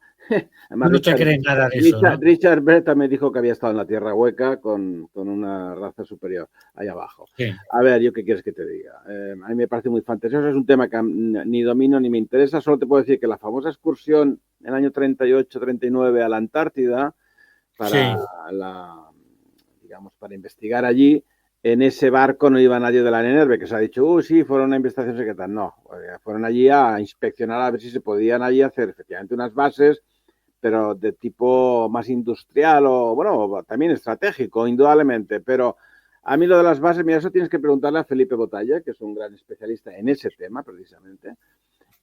Además, no te crees nada de eso, ¿no? Richard Byrd también dijo que había estado en la Tierra Hueca con una raza superior ahí abajo. Sí. A ver, ¿yo qué quieres que te diga? A mí me parece muy fantasioso, es un tema que ni domino ni me interesa, solo te puedo decir que la famosa excursión en el año 38-39 a la Antártida para para investigar allí, en ese barco no iba nadie de la NENERVE, que se ha dicho, sí, fueron a una investigación secreta. No, fueron allí a inspeccionar a ver si se podían allí hacer efectivamente unas bases, pero de tipo más industrial o, bueno, también estratégico, indudablemente. Pero a mí lo de las bases, mira, eso tienes que preguntarle a Felipe Botalla, que es un gran especialista en ese tema, precisamente,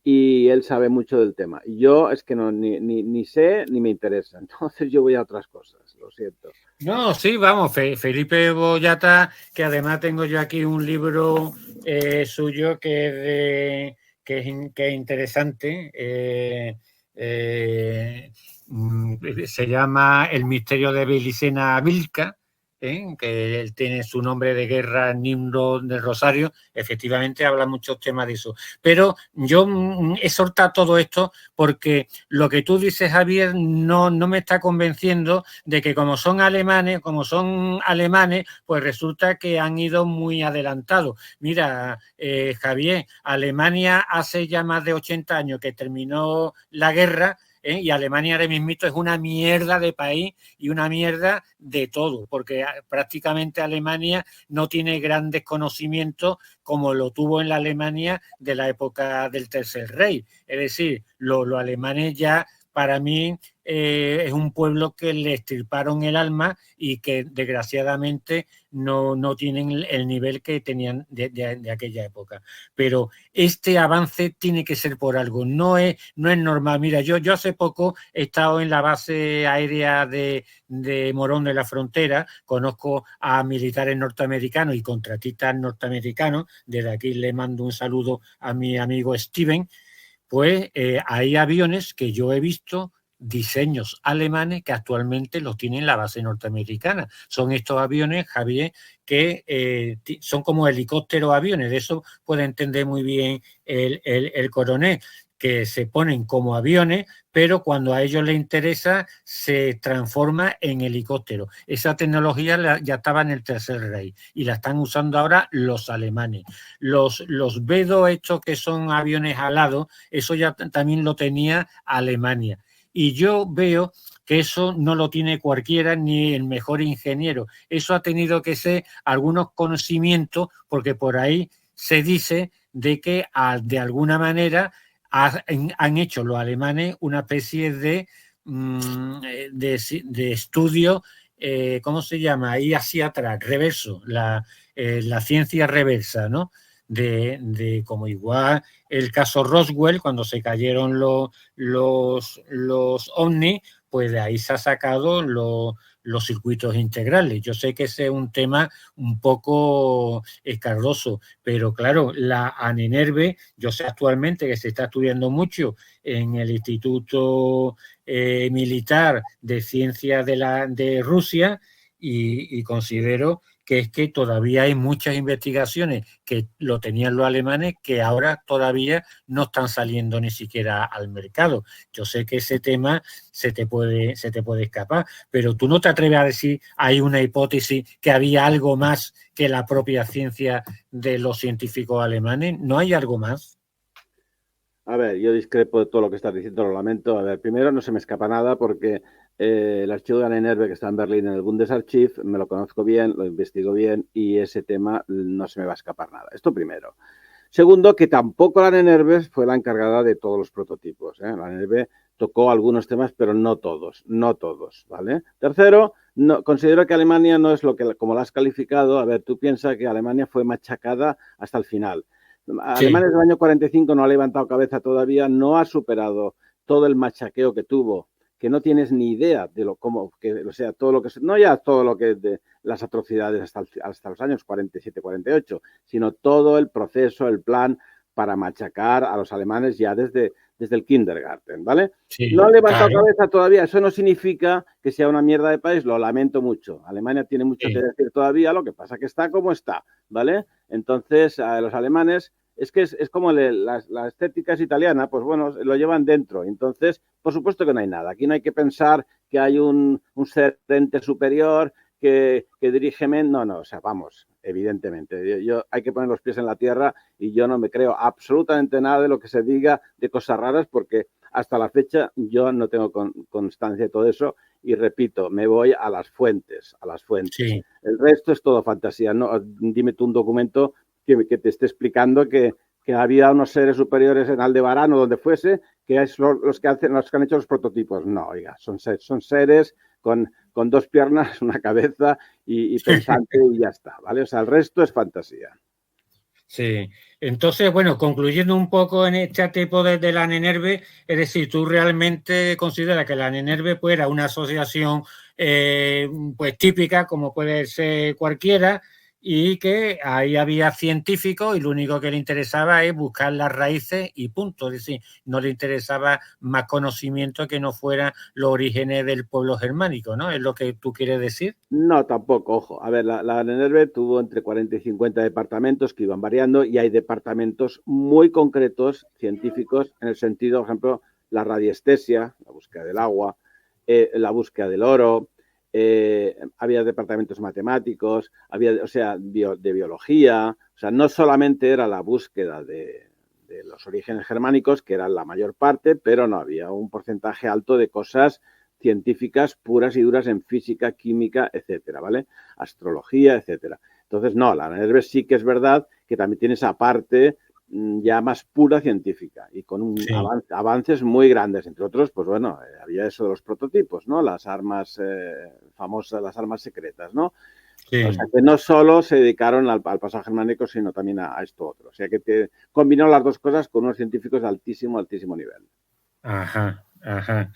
y él sabe mucho del tema. Yo es que no, ni sé ni me interesa. Entonces yo voy a otras cosas, lo siento. No, sí, vamos, Felipe Boyata, que además tengo yo aquí un libro suyo que es interesante. Se llama El misterio de Belicena Vilca, que él tiene su nombre de guerra, Nimrod del Rosario, efectivamente habla muchos temas de eso. Pero yo exhorta todo esto porque lo que tú dices, Javier, no me está convenciendo de que como son alemanes, pues resulta que han ido muy adelantados. Mira, Javier, Alemania hace ya más de 80 años que terminó la guerra, y Alemania ahora mismo es una mierda de país y una mierda de todo, porque prácticamente Alemania no tiene grandes conocimientos como lo tuvo en la Alemania de la época del Tercer Reich. Es decir, los alemanes ya, para mí, es un pueblo que le extirparon el alma y que desgraciadamente no tienen el nivel que tenían de aquella época. Pero este avance tiene que ser por algo, no es normal. Mira, yo hace poco he estado en la base aérea de Morón de la Frontera, conozco a militares norteamericanos y contratistas norteamericanos, desde aquí le mando un saludo a mi amigo Steven. Pues hay aviones que yo he visto, diseños alemanes, que actualmente los tiene la base norteamericana. Son estos aviones, Javier, que son como helicópteros aviones. De eso puede entender muy bien el coronel, que se ponen como aviones, pero cuando a ellos les interesa se transforma en helicóptero. Esa tecnología ya estaba en el Tercer Reich y la están usando ahora los alemanes. Los B-2 estos que son aviones alados, eso ya también lo tenía Alemania. Y yo veo que eso no lo tiene cualquiera ni el mejor ingeniero. Eso ha tenido que ser algunos conocimientos, porque por ahí se dice de que de alguna manera han hecho los alemanes una especie de estudio, ¿cómo se llama? Ahí hacia atrás, reverso, la ciencia reversa, ¿no? De como igual el caso Roswell, cuando se cayeron los ovnis, pues de ahí se ha sacado los circuitos integrales. Yo sé que ese es un tema un poco escarroso, pero claro, la ANENERVE, yo sé actualmente que se está estudiando mucho en el Instituto Militar de Ciencias de Rusia, y considero que es que todavía hay muchas investigaciones que lo tenían los alemanes que ahora todavía no están saliendo ni siquiera al mercado. Yo sé que ese tema se te puede escapar, pero tú no te atreves a decir hay una hipótesis que había algo más que la propia ciencia de los científicos alemanes. ¿No hay algo más? A ver, yo discrepo de todo lo que estás diciendo, lo lamento. A ver, primero no se me escapa nada porque el archivo de ANENERVE que está en Berlín en el Bundesarchiv me lo conozco bien, lo investigo bien y ese tema no se me va a escapar nada. Esto primero. Segundo, que tampoco la ANENERVE fue la encargada de todos los prototipos. La ANENERVE tocó algunos temas, pero no todos, ¿vale? Tercero, considero que Alemania no es como la has calificado. A ver, tú piensas que Alemania fue machacada hasta el final. Alemania desde el año 45 no ha levantado cabeza todavía, no ha superado todo el machaqueo que tuvo, que no tienes ni idea de todo lo que no ya todo lo que es de las atrocidades hasta los años 47-48, sino todo el proceso, el plan para machacar a los alemanes ya desde el kindergarten, ¿vale? Sí, no ha levantado cabeza todavía, eso no significa que sea una mierda de país, lo lamento mucho. Alemania tiene mucho que decir todavía, lo que pasa que está como está, ¿vale? Entonces, a los alemanes es que es como la estética es italiana, pues bueno, lo llevan dentro. Entonces, por supuesto que no hay nada. Aquí no hay que pensar que hay un ser ente superior que dirige... No, o sea, vamos, evidentemente. Yo hay que poner los pies en la tierra y yo no me creo absolutamente nada de lo que se diga de cosas raras porque hasta la fecha yo no tengo constancia de todo eso y repito, me voy a las fuentes. Sí. El resto es todo fantasía. No, dime tú un documento que te esté explicando que había unos seres superiores en Aldebarán o donde fuese, que es los que han hecho los prototipos. No, oiga, son seres con dos piernas, una cabeza y pensante y ya está, ¿vale? O sea, el resto es fantasía. Sí. Entonces, bueno, concluyendo un poco en este tipo de la ANENERVE, es decir, ¿tú realmente consideras que la ANENERVE pues, era una asociación pues típica, como puede ser cualquiera, y que ahí había científicos y lo único que le interesaba es buscar las raíces y punto. Es decir, no le interesaba más conocimiento que no fueran los orígenes del pueblo germánico, ¿no? ¿Es lo que tú quieres decir? No, tampoco, ojo. A ver, la NERVE tuvo entre 40 y 50 departamentos que iban variando y hay departamentos muy concretos, científicos, en el sentido, por ejemplo, la radiestesia, la búsqueda del agua, la búsqueda del oro, había departamentos matemáticos, había, o sea, de biología, o sea, no solamente era la búsqueda de los orígenes germánicos, que eran la mayor parte, pero no había un porcentaje alto de cosas científicas puras y duras en física, química, etcétera, ¿vale? Astrología, etcétera. Entonces, no, la NERVE sí que es verdad que también tiene esa parte ya más pura científica y con un avances muy grandes. Entre otros, pues bueno, había eso de los prototipos, ¿no? Las armas famosas, las armas secretas, ¿no? Sí. O sea, que no solo se dedicaron al pasado germánico, sino también a esto otro. O sea, que combinó las dos cosas con unos científicos de altísimo, altísimo nivel. Ajá, ajá.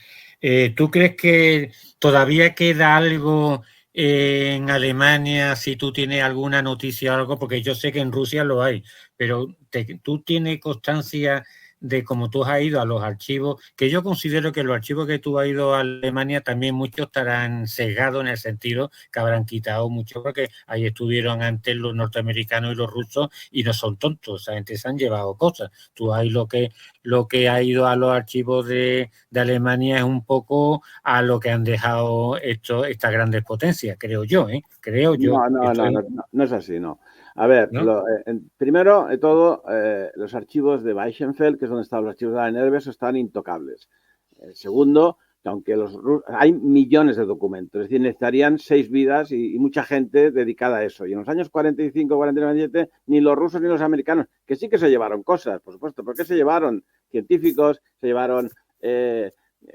¿Tú crees que todavía queda algo en Alemania, si tú tienes alguna noticia o algo? Porque yo sé que en Rusia lo hay, pero ¿tú tienes constancia de cómo tú has ido a los archivos? Que yo considero que los archivos que tú has ido a Alemania también muchos estarán sesgados en el sentido que habrán quitado mucho, porque ahí estuvieron antes los norteamericanos y los rusos y no son tontos, esa gente se han llevado cosas. Tú hay lo que ha ido a los archivos de Alemania es un poco a lo que han dejado estas grandes potencias, creo yo, ¿eh? Creo yo. No es así, no. A ver, ¿no? Primero de todo, los archivos de Weichenfeld, que es donde están los archivos de la NERVE, están intocables. Segundo, que aunque hay millones de documentos, es decir, necesitarían 6 vidas y mucha gente dedicada a eso. Y en los años 45, 47, ni los rusos ni los americanos, que sí que se llevaron cosas, por supuesto, porque se llevaron científicos, se llevaron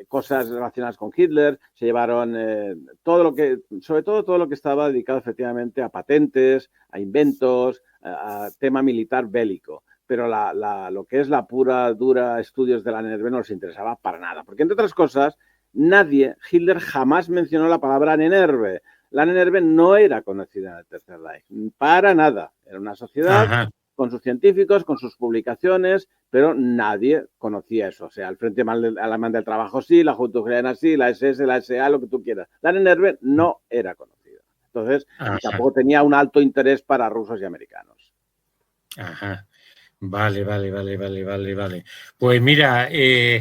cosas relacionadas con Hitler, se llevaron sobre todo lo que estaba dedicado efectivamente a patentes, a inventos, a tema militar bélico. Pero lo que es la pura, dura estudios de la NERVE no les interesaba para nada. Porque, entre otras cosas, Hitler jamás mencionó la palabra NERVE. La NERVE no era conocida en el Tercer Reich, para nada. Era una sociedad con sus científicos, con sus publicaciones, pero nadie conocía eso. O sea, el Frente Alemán del Trabajo sí, la Juventud Ucraniana sí, la SS, la SA, lo que tú quieras. La NERVE no era conocida. Entonces, tampoco tenía un alto interés para rusos y americanos. Ajá. Vale. Pues mira,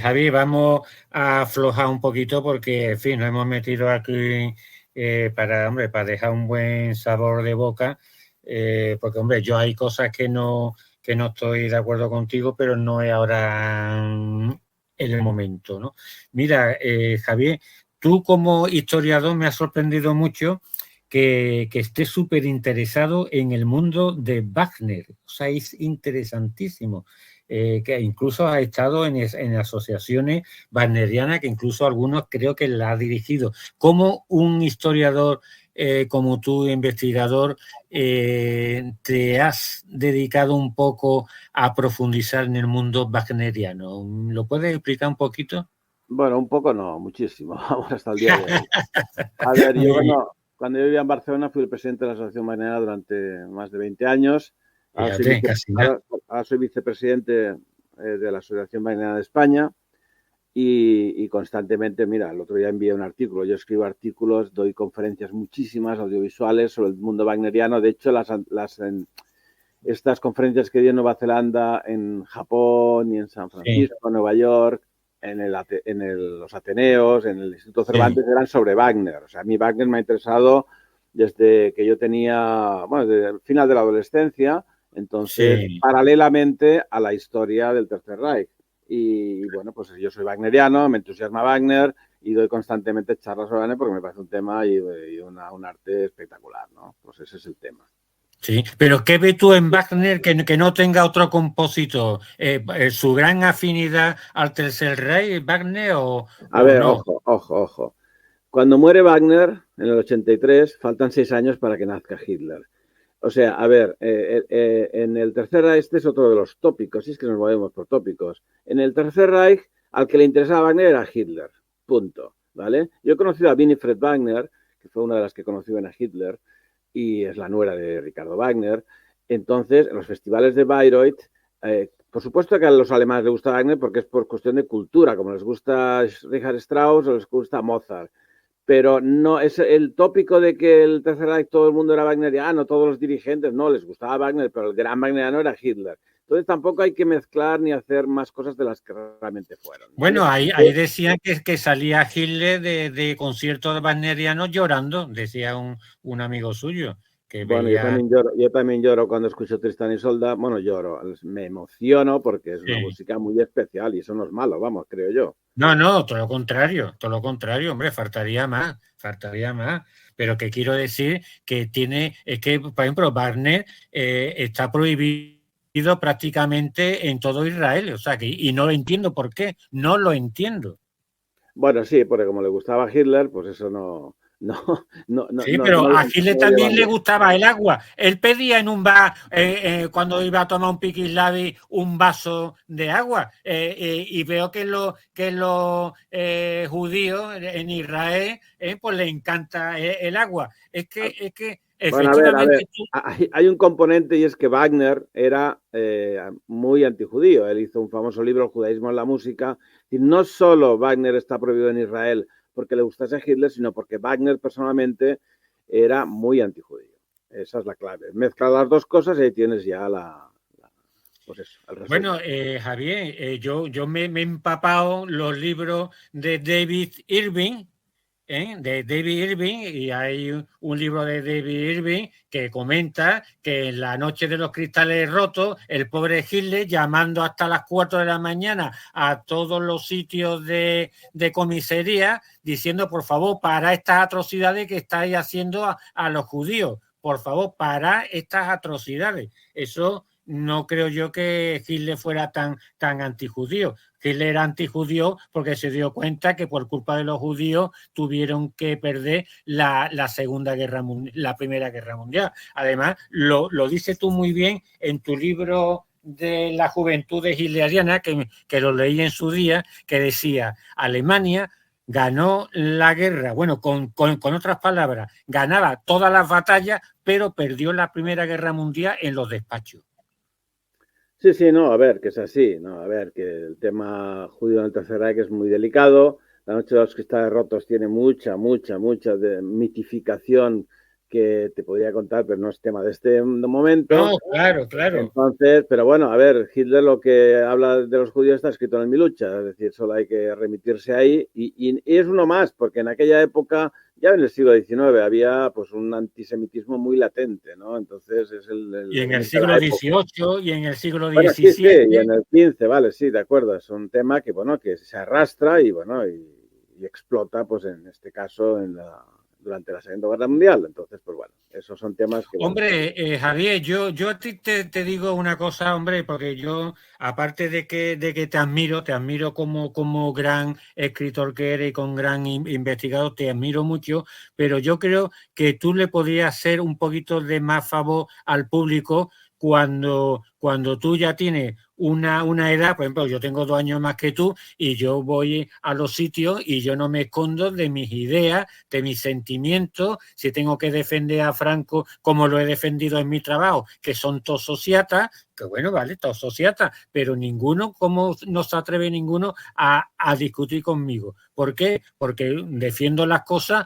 Javier, vamos a aflojar un poquito porque, en fin, nos hemos metido aquí para dejar un buen sabor de boca. Porque, hombre, yo hay cosas que no estoy de acuerdo contigo, pero no es ahora en el momento, ¿no? Mira, Javier, tú como historiador me has sorprendido mucho que estés súper interesado en el mundo de Wagner. O sea, es interesantísimo. Que incluso ha estado en asociaciones wagnerianas, que incluso algunos creo que la ha dirigido. ¿Cómo un historiador como tú, investigador, te has dedicado un poco a profundizar en el mundo wagneriano? ¿Lo puedes explicar un poquito? Bueno, un poco no, muchísimo. Vamos hasta el día de hoy. A ver, cuando yo vivía en Barcelona fui el presidente de la Asociación Wagneriana durante más de 20 años. Ahora soy vicepresidente de la Asociación Wagneriana de España y constantemente, mira, el otro día envié un artículo. Yo escribo artículos, doy conferencias muchísimas audiovisuales sobre el mundo wagneriano. De hecho, estas conferencias que di en Nueva Zelanda, en Japón y en San Francisco, Nueva York, en los Ateneos, en el Instituto Cervantes, eran sobre Wagner. O sea, a mí Wagner me ha interesado desde que yo tenía, desde el final de la adolescencia, entonces, paralelamente a la historia del Tercer Reich. Y bueno, pues yo soy wagneriano, me entusiasma Wagner y doy constantemente charlas sobre Wagner porque me parece un tema y un arte espectacular, ¿no? Pues ese es el tema. Sí, pero ¿qué ves tú en Wagner que no tenga otro compositor? ¿Su gran afinidad al Tercer Reich, Wagner, A ver, no? Ojo. Cuando muere Wagner, en el 83, faltan 6 años para que nazca Hitler. O sea, a ver, en el Tercer Reich, este es otro de los tópicos, si es que nos movemos por tópicos. En el Tercer Reich, al que le interesaba Wagner era Hitler, punto, ¿vale? Yo he conocido a Winifred Wagner, que fue una de las que conoció a Hitler, y es la nuera de Ricardo Wagner. Entonces, en los festivales de Bayreuth, por supuesto que a los alemanes les gusta Wagner porque es por cuestión de cultura, como les gusta Richard Strauss o les gusta Mozart. Pero no es el tópico de que el Tercer Reich todo el mundo era wagneriano, todos los dirigentes, no, les gustaba Wagner, pero el gran wagneriano era Hitler. Entonces tampoco hay que mezclar ni hacer más cosas de las que realmente fueron. Bueno, ahí decían que salía Hitler de conciertos de wagnerianos llorando, decía un amigo suyo. Que bueno, veía... yo también lloro cuando escucho Tristán y Isolda. Bueno, lloro, me emociono porque es una música muy especial y eso no es malo, vamos, creo yo. No, todo lo contrario, hombre, faltaría más. Pero que quiero decir que es que, por ejemplo, Wagner está prohibido prácticamente en todo Israel, o sea, y no lo entiendo por qué, no lo entiendo. Bueno, sí, porque como le gustaba a Hitler, pues eso no. Sí, pero a Hitler también le gustaba el agua. Él pedía en un bar, cuando iba a tomar un piquislavi, un vaso de agua. Y veo que los judíos en Israel, pues le encanta el agua. Es que efectivamente... Bueno, a ver. Hay un componente y es que Wagner era muy antijudío. Él hizo un famoso libro, El judaísmo en la música. Y no solo Wagner está prohibido en Israel porque le gustase a Hitler, sino porque Wagner personalmente era muy antijudío. Esa es la clave. Mezcla las dos cosas y ahí tienes ya pues eso, el resumen. Bueno, Javier, yo me he empapado los libros de David Irving, y hay un libro de David Irving que comenta que en la noche de los cristales rotos, el pobre Hitler, llamando hasta las 4 de la mañana a todos los sitios de comisaría, diciendo, por favor, para estas atrocidades que estáis haciendo a los judíos, por favor, para estas atrocidades. Eso no creo yo que Hitler fuera tan antijudío. Hitler era antijudío porque se dio cuenta que por culpa de los judíos tuvieron que perder la Primera Guerra Mundial. Además, lo dices tú muy bien en tu libro de la juventud hitleriana, que lo leí en su día, que decía, Alemania ganó la guerra, bueno, con otras palabras, ganaba todas las batallas, pero perdió la Primera Guerra Mundial en los despachos. Sí, no, a ver, que es así, no, a ver, que el tema judío en el Tercer Reich es muy delicado. La noche de los cristales rotos tiene mucha de mitificación que te podría contar, pero no es tema de este momento. No, claro. Entonces, pero bueno, a ver, Hitler lo que habla de los judíos está escrito en Mi lucha, es decir, solo hay que remitirse ahí y es uno más, porque en aquella época, ya en el siglo XIX, había pues un antisemitismo muy latente, ¿no? Entonces es y en el siglo XVIII y en el siglo XVII. Bueno, sí, y en el XV, vale, sí, de acuerdo, es un tema que, bueno, que se arrastra y, bueno, y explota, pues en este caso, durante la Segunda Guerra Mundial. Entonces, pues bueno, esos son temas que... Hombre, Javier, yo a ti te digo una cosa, hombre, porque yo, aparte de que te admiro como gran escritor que eres y con gran investigador, te admiro mucho, pero yo creo que tú le podrías hacer un poquito de más favor al público cuando tú ya tienes una edad, por ejemplo, yo tengo 2 años más que tú y yo voy a los sitios y yo no me escondo de mis ideas, de mis sentimientos, si tengo que defender a Franco como lo he defendido en mi trabajo, que son todos sociatas, que bueno, vale, todos sociatas, pero ninguno, como no se atreve ninguno a discutir conmigo. ¿Por qué? Porque defiendo las cosas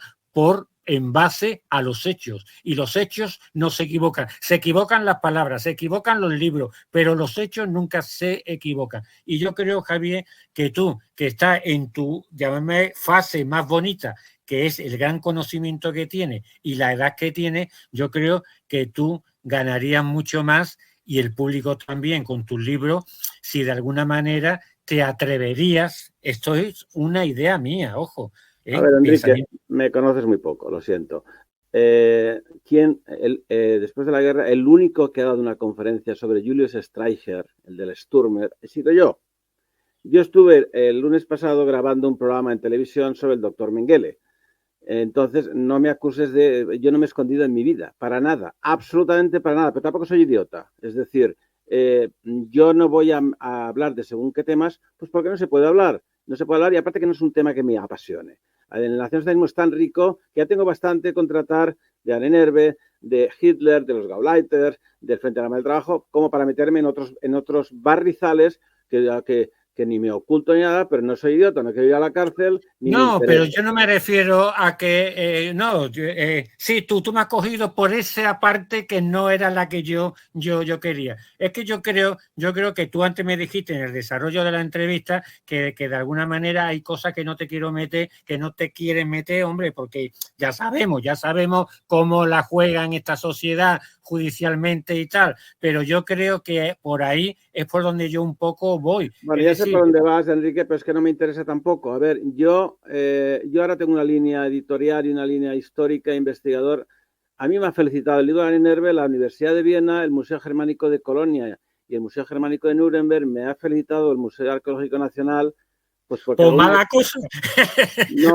en base a los hechos, y los hechos no se equivocan las palabras, se equivocan los libros, pero los hechos nunca se equivocan. Y yo creo, Javier, que tú, que estás en tu, llámame, fase más bonita, que es el gran conocimiento que tienes y la edad que tienes, yo creo que tú ganarías mucho más y el público también con tus libros, si de alguna manera te atreverías, esto es una idea mía, ojo. A ver, Enrique, me conoces muy poco, lo siento. Después de la guerra, el único que ha dado una conferencia sobre Julius Streicher, el del Sturmer, he sido yo. Yo estuve el lunes pasado grabando un programa en televisión sobre el doctor Mengele. Entonces, no me acuses yo no me he escondido en mi vida, para nada, absolutamente para nada, pero tampoco soy idiota. Es decir, yo no voy a hablar de según qué temas, pues porque no se puede hablar. No se puede hablar y aparte que no es un tema que me apasione. El nacionalismo es tan rico que ya tengo bastante con tratar de Ahnenerbe, de Hitler, de los Gauleiters, del Frente Alemán del Trabajo, como para meterme en otros barrizales que ni me oculto ni nada, pero no soy idiota, no quiero ir a la cárcel. No, pero yo no me refiero a que, sí, tú me has cogido por esa parte que no era la que yo quería. Es que yo creo que tú antes me dijiste en el desarrollo de la entrevista que de alguna manera hay cosas que no te quiero meter, que no te quieren meter, hombre, porque ya sabemos cómo la juegan esta sociedad judicialmente y tal, pero yo creo que por ahí es por donde yo un poco voy. Bueno, ya sé por dónde vas, Enrique, pero es que no me interesa tampoco. A ver, yo ahora tengo una línea editorial y una línea histórica, investigador. A mí me ha felicitado el libro de Nerve, la Universidad de Viena, el Museo Germánico de Colonia y el Museo Germánico de Nuremberg. Me ha felicitado el Museo Arqueológico Nacional. Pues mala cosa.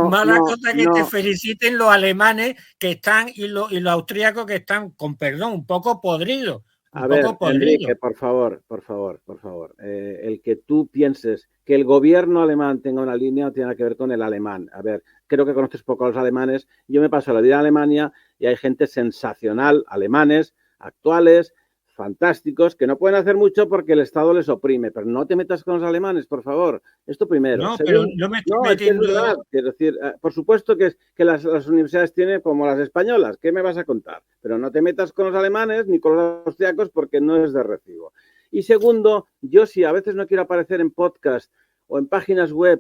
Mala cosa que te feliciten los alemanes que están y los austríacos que están, con perdón, un poco podridos. A ver, Enrique, por favor. El que tú pienses que el gobierno alemán tenga una línea no tiene nada que ver con el alemán. A ver, creo que conoces poco a los alemanes. Yo me paso la vida en Alemania y hay gente sensacional, alemanes, actuales, fantásticos, que no pueden hacer mucho porque el Estado les oprime. Pero no te metas con los alemanes, por favor. Esto primero. No, pero no me estoy metiendo... Es verdad. Quiero decir, por supuesto que las universidades tienen como las españolas. ¿Qué me vas a contar? Pero no te metas con los alemanes ni con los austriacos porque no es de recibo. Y segundo, yo si a veces no quiero aparecer en podcast o en páginas web,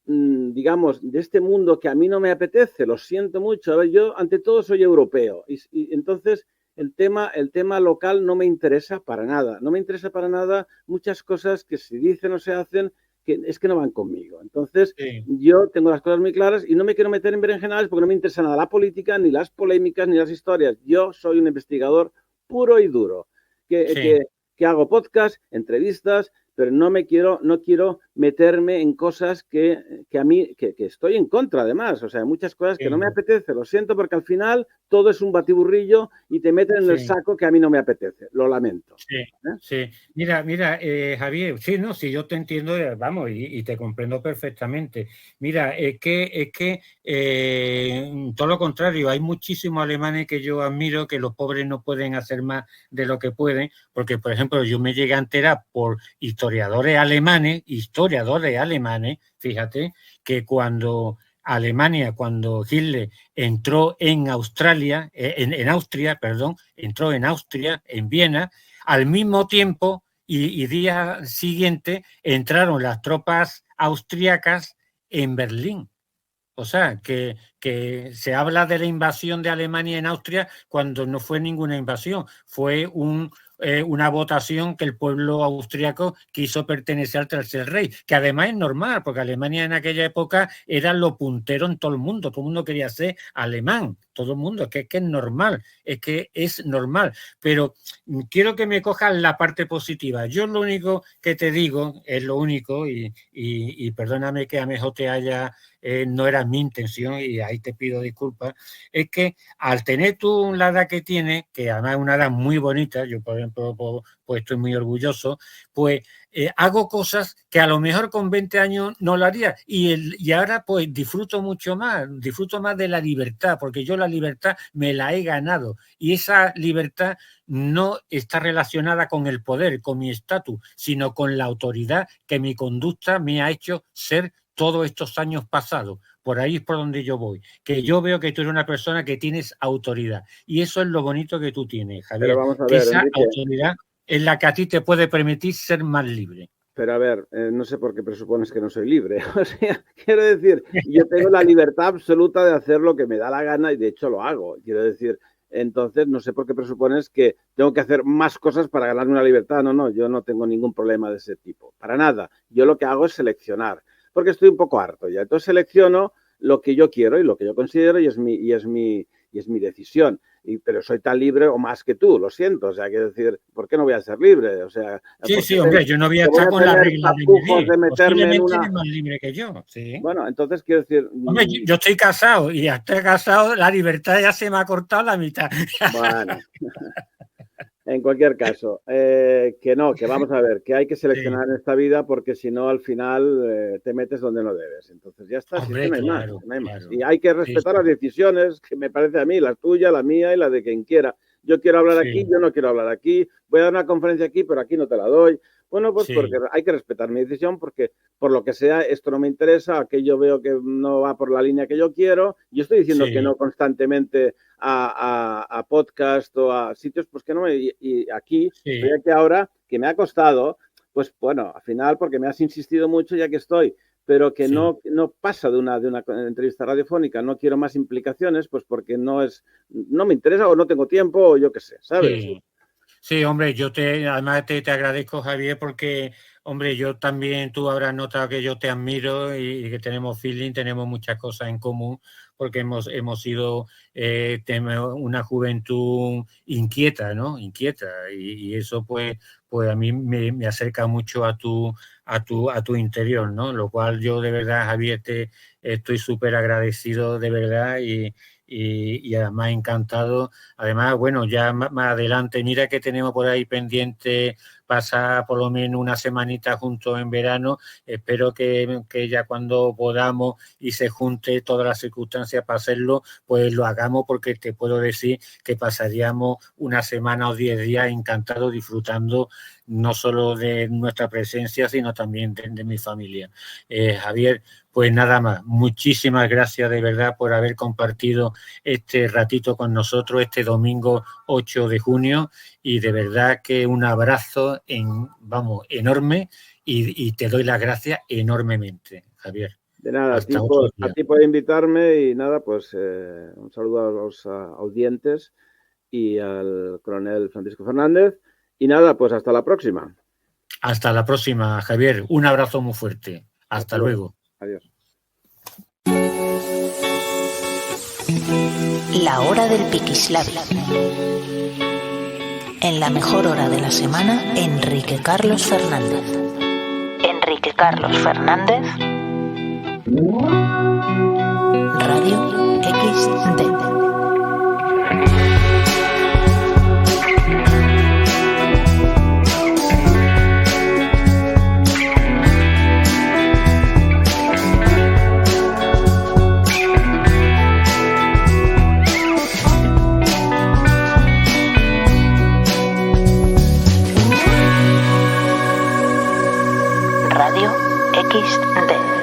digamos, de este mundo que a mí no me apetece, lo siento mucho. A ver, yo ante todo soy europeo y entonces... El tema local no me interesa para nada. No me interesa para nada muchas cosas que se dicen o se hacen que es que no van conmigo. Entonces, yo tengo las cosas muy claras y no me quiero meter en berenjenales porque no me interesa nada la política, ni las polémicas, ni las historias. Yo soy un investigador puro y duro, que hago podcast, entrevistas, pero no quiero meterme en cosas que a mí, que estoy en contra además, o sea, muchas cosas que no me apetece, lo siento, porque al final todo es un batiburrillo y te meten en el saco que a mí no me apetece, lo lamento. Sí. Mira, Javier, sí, yo te entiendo, vamos, y te comprendo perfectamente. Mira, es que todo lo contrario, hay muchísimos alemanes que yo admiro, que los pobres no pueden hacer más de lo que pueden, porque, por ejemplo, yo me llegué a enterar por historiadores alemanes, fíjate, que cuando Hitler entró en Austria, en Viena, al mismo tiempo y día siguiente entraron las tropas austriacas en Berlín. O sea, que se habla de la invasión de Alemania en Austria cuando no fue ninguna invasión, fue una votación que el pueblo austriaco quiso pertenecer al Tercer Reich, que además es normal, porque Alemania en aquella época era lo puntero en todo el mundo quería ser alemán, todo el mundo, que es normal, pero quiero que me cojas la parte positiva. Yo lo único que te digo, y perdóname que a lo mejor te haya... no era mi intención y ahí te pido disculpas, es que al tener tú la edad que tienes, que además es una edad muy bonita, yo por ejemplo pues estoy muy orgulloso, pues hago cosas que a lo mejor con 20 años no lo haría y ahora pues disfruto más de la libertad, porque yo la libertad me la he ganado y esa libertad no está relacionada con el poder, con mi estatus, sino con la autoridad que mi conducta me ha hecho ser todos estos años pasados. Por ahí es por donde yo voy, que yo veo que tú eres una persona que tienes autoridad y eso es lo bonito que tú tienes, Javier. Pero vamos a ver, que esa Enrique, autoridad es la que a ti te puede permitir ser más libre. Pero a ver, no sé por qué presupones que no soy libre. O sea, quiero decir, yo tengo la libertad absoluta de hacer lo que me da la gana y de hecho lo hago. Quiero decir, entonces no sé por qué presupones que tengo que hacer más cosas para ganarme una libertad. No, yo no tengo ningún problema de ese tipo. Para nada. Yo lo que hago es seleccionar. Porque estoy un poco harto ya. Entonces selecciono lo que yo quiero y lo que yo considero y es mi decisión. Pero soy tan libre o más que tú, lo siento. O sea, quiero decir, ¿por qué no voy a ser libre? O sea, sí, hombre, yo no voy a estar con la regla de vivir. Posiblemente eres más libre que yo. Sí. Bueno, entonces quiero decir... Hombre, yo estoy casado y hasta casado la libertad ya se me ha cortado la mitad. Bueno... En cualquier caso, que no, que vamos a ver, que hay que seleccionar en esta vida porque si no, al final te metes donde no debes. Entonces ya está, Hombre, si es que no hay claro, más, no hay más. claro. Y hay que respetar Sí, las decisiones, que me parece a mí, la tuya, la mía y la de quien quiera. Yo quiero hablar sí, aquí, yo no quiero hablar aquí, voy a dar una conferencia aquí, pero aquí no te la doy. Bueno, pues sí, porque hay que respetar mi decisión porque por lo que sea esto no me interesa, aquello veo que no va por la línea que yo quiero. Yo estoy diciendo que sí, no constantemente a podcast o a sitios, pues que no, y aquí, estoy sí, aquí ahora, que me ha costado, pues bueno, al final porque me has insistido mucho ya que estoy, pero que sí. no pasa de una entrevista radiofónica, no quiero más implicaciones, pues porque no me interesa o no tengo tiempo o yo qué sé, ¿sabes? Sí. Sí, hombre, además te agradezco, Javier, porque, hombre, yo también, tú habrás notado que yo te admiro y que tenemos feeling, tenemos muchas cosas en común, porque hemos sido tenemos una juventud inquieta, ¿no? Inquieta, y eso pues a mí me acerca mucho a tu interior, ¿no? Lo cual yo de verdad, Javier, te estoy súper agradecido de verdad y además encantado. Además, bueno, ya más adelante, mira que tenemos por ahí pendiente pasar por lo menos una semanita juntos en verano. Espero que ya cuando podamos y se junte todas las circunstancias para hacerlo, pues lo hagamos, porque te puedo decir que pasaríamos una semana o 10 días encantados disfrutando no solo de nuestra presencia, sino también de mi familia. Javier, pues nada más, muchísimas gracias de verdad por haber compartido este ratito con nosotros este domingo 8 de junio, y de verdad que un abrazo enorme y te doy las gracias enormemente, Javier. De nada, Hasta otro a día. ti por invitarme y nada, pues un saludo a los audientes y al coronel Francisco Fernández. Y nada, pues hasta la próxima. Hasta la próxima, Javier. Un abrazo muy fuerte. Hasta luego. Adiós. La hora del Piquislavi. En la mejor hora de la semana, Enrique Carlos Fernández. Enrique Carlos Fernández. Radio XD. Radio XD.